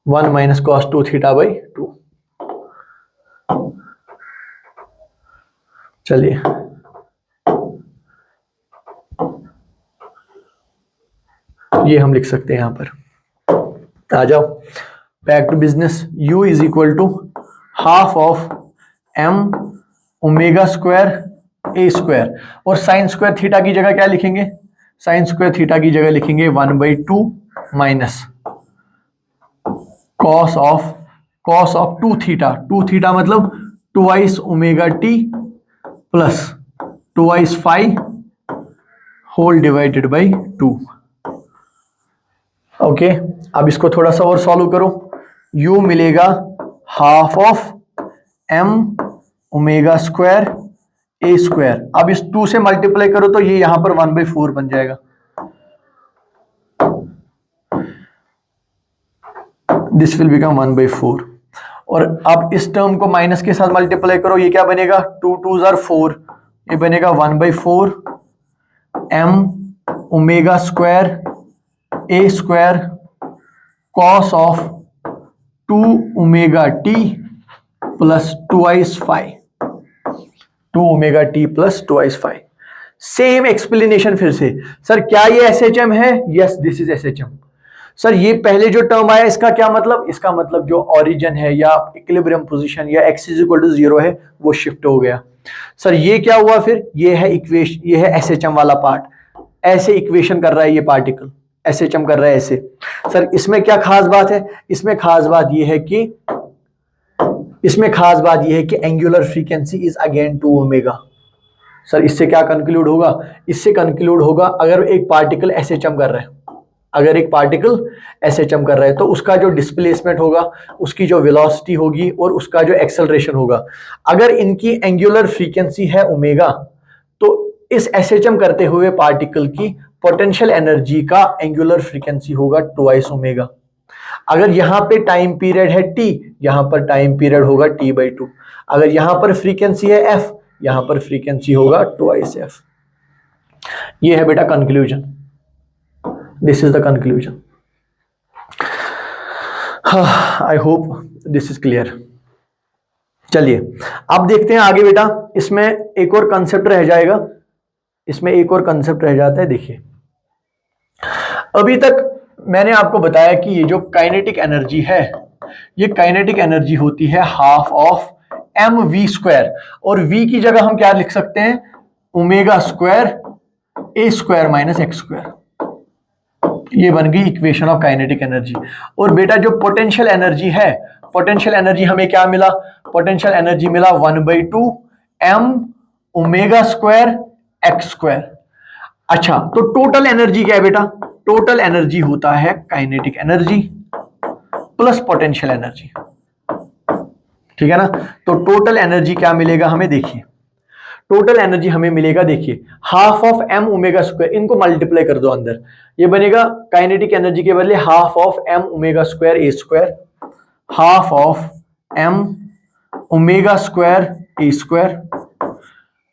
1 minus cos 2 theta by 2। चलिए ये हम लिख सकते हैं यहां पर। आ जाओ back to business. u is equal to half of m omega square A square, और साइन स्क्वायर थीटा की जगह क्या लिखेंगे? साइन स्क्वायर थीटा की जगह लिखेंगे 1/2 minus cos of 2 theta. 2 theta मतलब twice omega T plus twice phi whole divided by 2। Okay, अब इसको थोड़ा सा और सॉल्व करो। u मिलेगा half of m omega square A square. अब इस 2 से मल्टीप्लाई करो तो ये यहां पर 1/4 बन जाएगा। This will become 1/4। और अब इस टर्म को माइनस के साथ मल्टीप्लाई करो, ये क्या बनेगा? 2 2 ज़ार 4, ये बनेगा 1/4 m omega square A square cos of 2 omega T plus twice phi, 2 omega T plus twice phi. Same explanation फिर से। सर क्या ये SHM है? Yes, this is SHM। Sir ये पहले जो टर्म आया इसका क्या मतलब? इसका मतलब जो ओरिजिन है या इक्विलिब्रियम पोजीशन या x इज इक्वल टू 0 है वो शिफ्ट हो गया। सर ये क्या हुआ फिर? ये है इक्वेशन, ये है SHM वाला पार्ट। ऐसे इक्वेशन कर रहा है ये पार्टिकल, SHM कर रहा है ऐसे। सर इसमें क्या खास बात है? इसमें खास बात ये है कि angular frequency is again 2 omega. Sir इससे क्या कंक्लूड होगा? इससे कंक्लूड होगा अगर एक पार्टिकल SHM कर रहा है, तो उसका जो डिस्प्लेसमेंट होगा, उसकी जो वेलोसिटी होगी और उसका जो एक्सेलरेशन होगा, अगर इनकी एंगुलर फ्रीक्वेंसी है ओमेगा, तो इस SHM करते हुए पार्टिकल की पोटेंशियल एनर्जी का एंगुलर फ्रीक्वेंसी होगा ट्वाइस ओमेगा। अगर यहां पे टाइम पीरियड है t, यहां पर टाइम पीरियड होगा t/2। अगर यहां पर फ्रीक्वेंसी है f, यहां पर फ्रीक्वेंसी होगा ट्वाइस f। ये है बेटा conclusion. This is the conclusion. I hope this is clear. चलिए अब देखते हैं आगे बेटा। इसमें एक और कंसेप्ट रह जाएगा, देखिए अभी तक मैंने आपको बताया कि ये जो काइनेटिक एनर्जी है, ये काइनेटिक एनर्जी होती है हाफ ऑफ mv स्क्वायर, और v की जगह हम क्या लिख सकते हैं? ओमेगा स्क्वायर ए स्क्वायर माइनस एक्स स्क्वायर। ये बन गई इक्वेशन ऑफ काइनेटिक एनर्जी। और बेटा जो पोटेंशियल एनर्जी है, पोटेंशियल एनर्जी हमें क्या मिला? पोटेंशियल एनर्जी मिला 1/2 m omega square x square. अच्छा, तो टोटल एनर्जी क्या है बेटा? टोटल एनर्जी होता है kinetic energy plus potential energy, ठीक है ना? तो टोटल एनर्जी क्या मिलेगा हमें? देखिए टोटल एनर्जी हमें मिलेगा, देखिए half of m omega square, इनको मल्टीप्लाई कर दो अंदर, ये बनेगा काइनेटिक एनर्जी के बदले half of m omega square A square, half of m omega square A square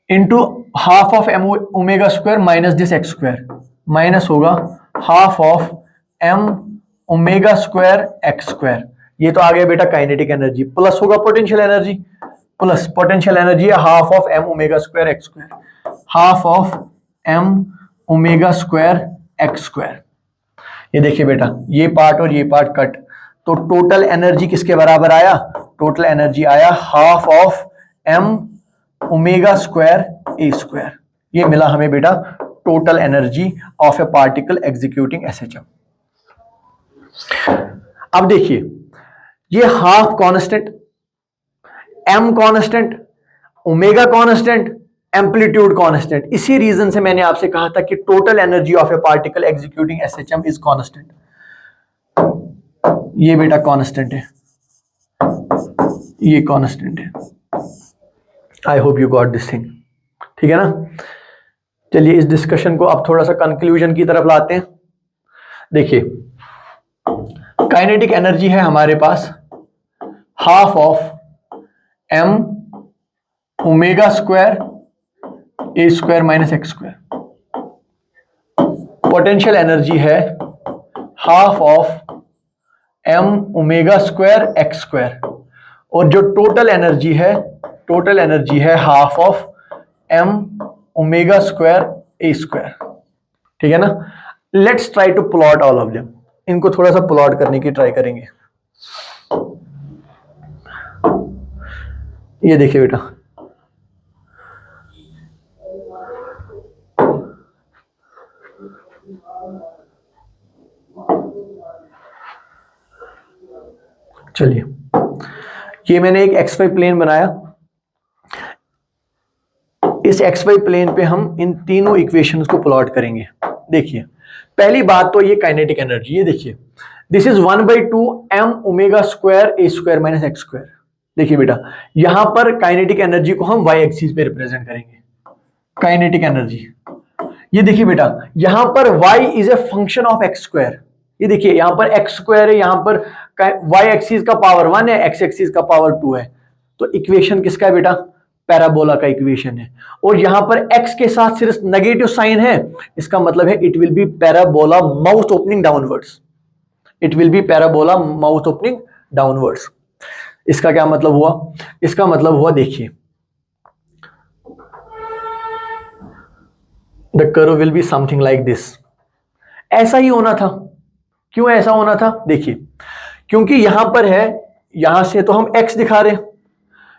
into half of m omega square minus this X square, minus होगा half of m omega square x square. ये तो आ गया बेटा काइनेटिक एनर्जी, प्लस होगा potential energy, plus potential energy है half of m omega square x square, half of m omega square x square. ये देखिए बेटा ये पार्ट और ये पार्ट कट, तो टोटल एनर्जी किसके बराबर आया? टोटल एनर्जी आया half of m omega square A square. ये मिला हमें बेटा total energy of a particle executing SHM। अब देखिए ये half constant, m constant, omega constant, amplitude constant. इसी रीजन से मैंने आपसे कहा था कि total energy of a particle executing SHM is constant. ये बेटा कांस्टेंट है, ये कांस्टेंट है। आई hope you got this thing, ठीक है ना? चलिए इस डिस्कशन को अब थोड़ा सा कंक्लूजन की तरफ लाते हैं। देखिए काइनेटिक एनर्जी है हमारे पास half of M omega square A square minus x square. Potential energy है half of M omega square x square, और जो टोटल एनर्जी है half of M omega square A square. ठीक है ना। Let's try to plot all of them. इनको थोड़ा सा प्लॉट करने की ट्राई करेंगे। ये देखिए बेटा, चलिए ये मैंने एक एक्स वाई प्लेन बनाया। इस एक्स वाई प्लेन पे हम इन तीनों इक्वेशंस को प्लॉट करेंगे। देखिए पहली बात तो ये काइनेटिक एनर्जी, ये देखिए this is 1/2 M omega square A square minus x square. देखिए बेटा यहां पर काइनेटिक एनर्जी को हम वाई एक्सिस पे रिप्रेजेंट करेंगे। काइनेटिक एनर्जी ये देखिए बेटा, यहां पर y is a function of x square. ये देखिए यहां पर एक्स स्क्वायर है, यहां पर y एक्सिस का पावर 1 है, x एक्सिस का पावर 2 है। तो इक्वेशन किसका है बेटा? पैराबोला का इक्वेशन है। और यहां पर x के साथ सिर्फ नेगेटिव साइन है, इसका मतलब है it will B parabola mouth opening downwards. It will B parabola mouth opening downwards. इसका क्या मतलब हुआ? इसका मतलब हुआ देखिए the curve will be something like this. ऐसा ही होना था। क्यों ऐसा होना था? देखिए क्योंकि यहां पर है, यहां से तो हम x दिखा रहे हैं,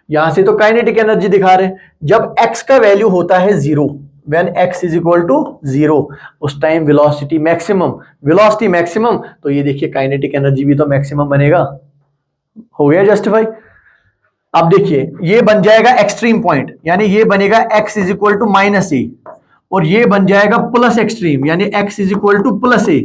यहां से तो काइनेटिक एनर्जी दिखा रहे हैं। जब x का वैल्यू होता है 0, when x is equal to 0, उस टाइम वेलोसिटी मैक्सिमम, तो ये देखिए काइनेटिक एनर्जी भी तो मैक्सिमम बनेगा। हो गया जस्टिफाई। अब देखिए ये बन जाएगा एक्सट्रीम पॉइंट, यानी ये बनेगा x is equal to -a, और ये बन जाएगा प्लस एक्सट्रीम, यानी x is equal to +a।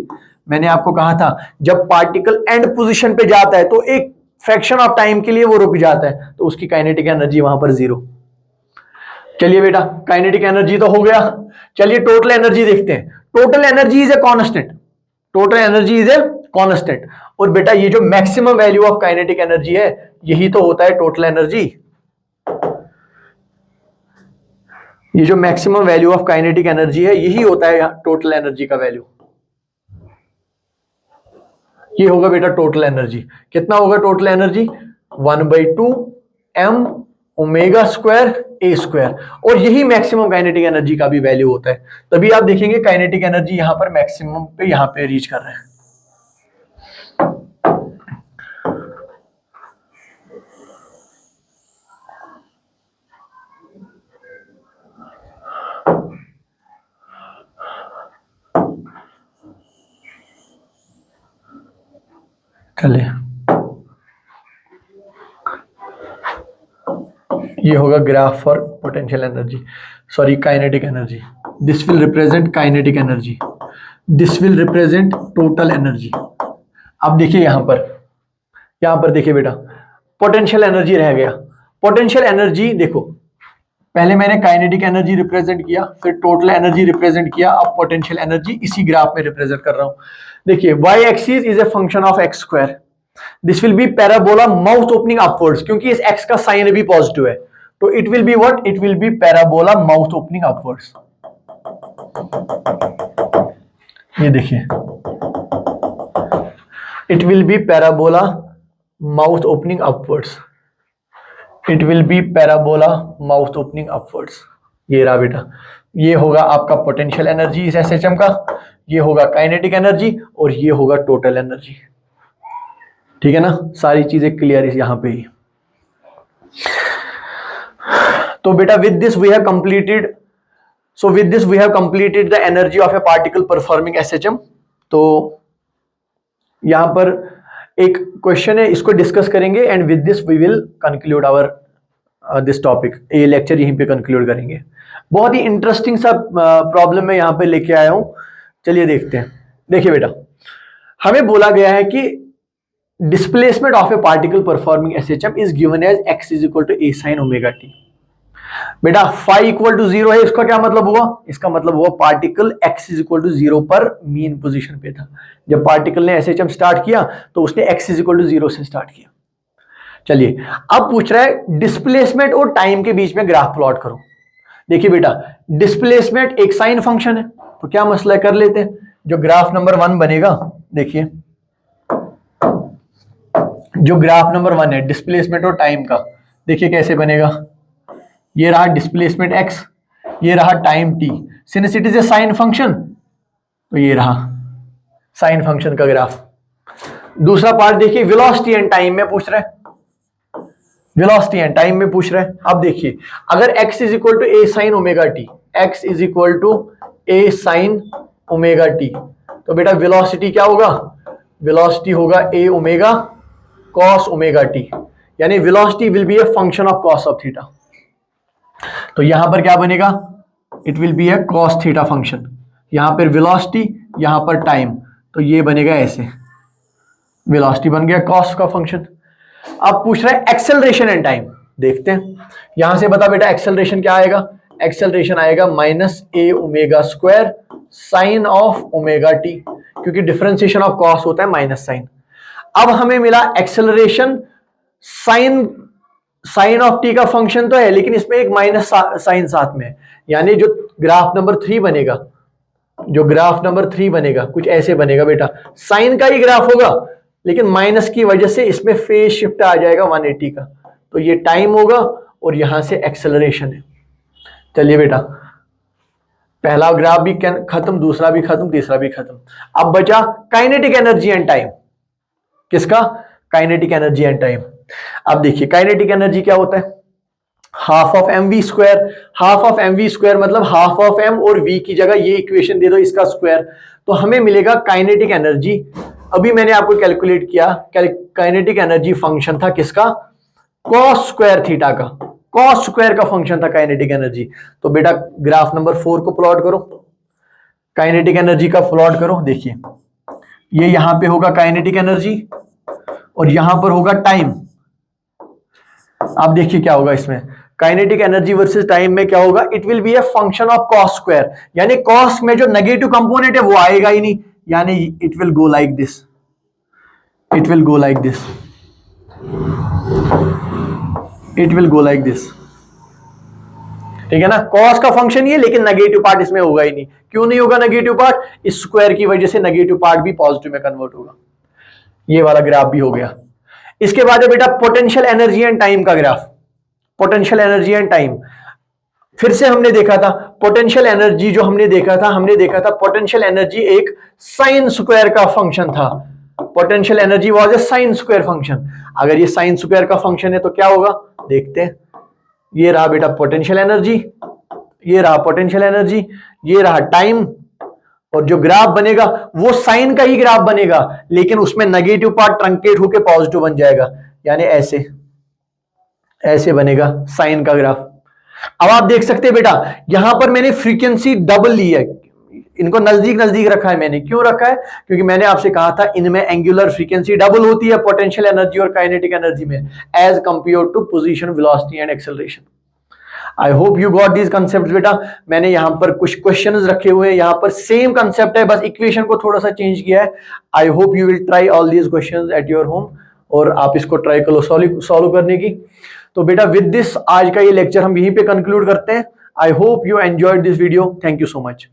मैंने आपको कहा था जब पार्टिकल एंड पोजीशन पे जाता है तो एक फ्रैक्शन ऑफ टाइम के लिए वो रुक जाता है, तो उसकी काइनेटिक एनर्जी वहां पर 0। चलिए बेटा काइनेटिक एनर्जी तो हो गया। चलिए टोटल एनर्जी देखते हैं। Total energy is a constant. और बेटा ये जो maximum value of kinetic energy है यही तो होता है टोटल एनर्जी। ये जो maximum value of kinetic energy है यही होता है टोटल एनर्जी का वैल्यू। ये होगा बेटा टोटल एनर्जी। कितना होगा total energy? 1/2 M omega square ए स्क्वायर, और यही मैक्सिमम काइनेटिक एनर्जी का भी वैल्यू होता है। तभी आप देखेंगे काइनेटिक एनर्जी यहां पर मैक्सिमम पे यहां पे रीच कर रहे हैं। चलिए ये होगा graph for potential energy, sorry kinetic energy. This will represent kinetic energy, this will represent total energy. अब देखिए यहां पर देखिए बेटा पोटेंशियल एनर्जी रह गया। पोटेंशियल एनर्जी देखो, पहले मैंने काइनेटिक एनर्जी रिप्रेजेंट किया, फिर टोटल एनर्जी रिप्रेजेंट किया, अब पोटेंशियल एनर्जी इसी ग्राफ में रिप्रेजेंट कर रहा हूं। देखिए y axis is a function of x square. This will B parabola mouth opening upwards, क्योंकि इस x का साइन भी पॉजिटिव है, तो it will be what? It will B parabola mouth opening upwards. ये देखिए it will B parabola mouth opening upwards, it will B parabola mouth opening upwards. ये रहा बेटा, ये होगा आपका पोटेंशियल एनर्जी इस एसएचएम का, ये होगा काइनेटिक एनर्जी, और ये होगा टोटल एनर्जी। ठीक है ना, सारी चीजें क्लियर है यहां पे ही। तो बेटा with this we have completed the energy of a particle performing SHM. तो यहां पर एक क्वेश्चन है, इसको डिस्कस करेंगे, and with this we will conclude our this topic. ये लेक्चर यहीं पे कंक्लूड करेंगे। बहुत ही इंटरेस्टिंग सा प्रॉब्लम मैं यहां पे लेके आया हूं। चलिए देखते हैं। देखिए बेटा हमें बोला गया है कि displacement of a particle performing SHM is given as x is equal to a sin omega t. बेटा फाई इक्वल टू 0 है, इसका क्या मतलब हुआ? इसका मतलब हुआ particle x is equal to 0 पर मीन पोजीशन पे था। जब पार्टिकल ने एसएचएम स्टार्ट किया तो उसने x इज इक्वल टू 0 से स्टार्ट किया। चलिए अब पूछ रहा है डिस्प्लेसमेंट और टाइम के बीच में ग्राफ प्लॉट करो। देखिए बेटा, डिस्प्लेसमेंट एक साइन फंक्शन है, तो क्या मसला है, कर लेते हैं। जो ग्राफ नंबर 1 बनेगा, देखिए जो ग्राफ नंबर 1 है डिस्प्लेसमेंट और टाइम का, देखिए कैसे बनेगा। ये रहा डिस्प्लेसमेंट x, ये रहा time t। Since it is a sine function, तो ये रहा साइन फंक्शन का ग्राफ। दूसरा पार्ट देखिए, वेलोसिटी एंड टाइम में पूछ रहा है, वेलोसिटी एंड टाइम में पूछ रहा है। अब देखिए, अगर x is equal to A sine omega T, x is equal to A sine omega t, तो बेटा वेलोसिटी क्या होगा, वेलोसिटी होगा a omega cos omega t, यानी velocity will be a function of cos of theta. तो यहां पर क्या बनेगा, it will be a cos theta function, यहां पर वेलोसिटी, यहां पर टाइम, तो ये बनेगा ऐसे, वेलोसिटी बन गया कॉस का फंक्शन। अब पूछ रहा है एक्सेलरेशन एंड टाइम, देखते हैं। यहां से बता बेटा एक्सेलरेशन क्या आएगा, एक्सेलरेशन आएगा minus A omega square sine of omega T, क्योंकि डिफरेंशिएशन ऑफ कॉस होता है माइनस साइन। अब हमें मिला एक्सेलरेशन, साइन ऑफ टी का फंक्शन तो है, लेकिन इसमें एक माइनस साइन साथ में है, यानी जो ग्राफ नंबर 3 बनेगा, जो ग्राफ नंबर 3 बनेगा कुछ ऐसे बनेगा बेटा, साइन का ही ग्राफ होगा, लेकिन माइनस की वजह से इसमें फेज शिफ्ट आ जाएगा 180 का, तो ये टाइम होगा और यहां से एक्सेलरेशन है। चलिए बेटा, पहला ग्राफ भी खत्म, दूसरा भी खत्म, तीसरा भी खत्म। अब बचा काइनेटिक एनर्जी एंड टाइम, किसका, काइनेटिक एनर्जी एंड टाइम। अब देखिए काइनेटिक एनर्जी क्या होता है, half of m v square, half of m v square मतलब हाफ ऑफ एम और वी की जगह ये इक्वेशन दे दो इसका स्क्वायर, तो हमें मिलेगा काइनेटिक एनर्जी। अभी मैंने आपको कैलकुलेट किया, काइनेटिक एनर्जी फंक्शन था किसका, कॉस स्क्वायर थीटा का, कॉस स्क्वायर का फंक्शन था काइनेटिक एनर्जी। तो बेटा ग्राफ नंबर 4 को प्लॉट करो, काइनेटिक एनर्जी का प्लॉट करो। देखिए ये यहां पे होगा काइनेटिक एनर्जी और यहां पर होगा टाइम। आप देखिए क्या होगा इसमें, काइनेटिक एनर्जी वर्सेस टाइम में क्या होगा, it will be a function of cos square, यानी कॉस में जो नेगेटिव कंपोनेंट है वो आएगा ही नहीं, यानी it will go like this, it will go like this, it will go like this, ठीक है ना। कॉस का फंक्शन ये, लेकिन नेगेटिव पार्ट इसमें होगा ही नहीं। क्यों नहीं होगा नेगेटिव पार्ट, इस स्क्वायर की वजह से नेगेटिव पार्ट भी पॉजिटिव में कन्वर्ट होगा। ये वाला ग्राफ भी हो गया। इसके बाद है बेटा पोटेंशियल एनर्जी एंड टाइम का graph, potential energy and time. फिर से हमने देखा था पोटेंशियल एनर्जी, जो हमने देखा था पोटेंशियल एनर्जी एक साइन स्क्वायर का फंक्शन था, potential energy was a sine square function. अगर ये साइन स्क्वायर का फंक्शन है तो क्या होगा, देखते हैं। ये रहा बेटा पोटेंशियल एनर्जी, ये रहा पोटेंशियल एनर्जी, ये रहा टाइम, और जो ग्राफ बनेगा वो साइन का ही ग्राफ बनेगा, लेकिन उसमें नेगेटिव पार्ट ट्रंकेट होकर पॉजिटिव बन जाएगा, यानी ऐसे ऐसे बनेगा साइन का ग्राफ। अब आप देख सकते हैं बेटा यहां पर मैंने फ्रीक्वेंसी डबल ली है, इनको नजदीक नजदीक रखा है। मैंने क्यों रखा है, क्योंकि मैंने आपसे कहा था इनमें एंगुलर फ्रीक्वेंसी डबल होती है पोटेंशियल एनर्जी और काइनेटिक एनर्जी में, as compare to position, velocity and acceleration. I hope you got these concept बेटा। मैंने यहां पर कुछ क्वेश्चंस रखे हुए हैं, यहां पर सेम कंसेप्ट है, बस इक्वेशन को थोड़ा सा चेंज किया है। आई hope you will try all these questions at your home, और आप इसको ट्राई करो सॉल्व करने की। तो बेटा विद दिस आज का ये लेक्चर हम यहीं पे कंक्लूड करते हैं। आई hope you enjoyed this video, thank you so much.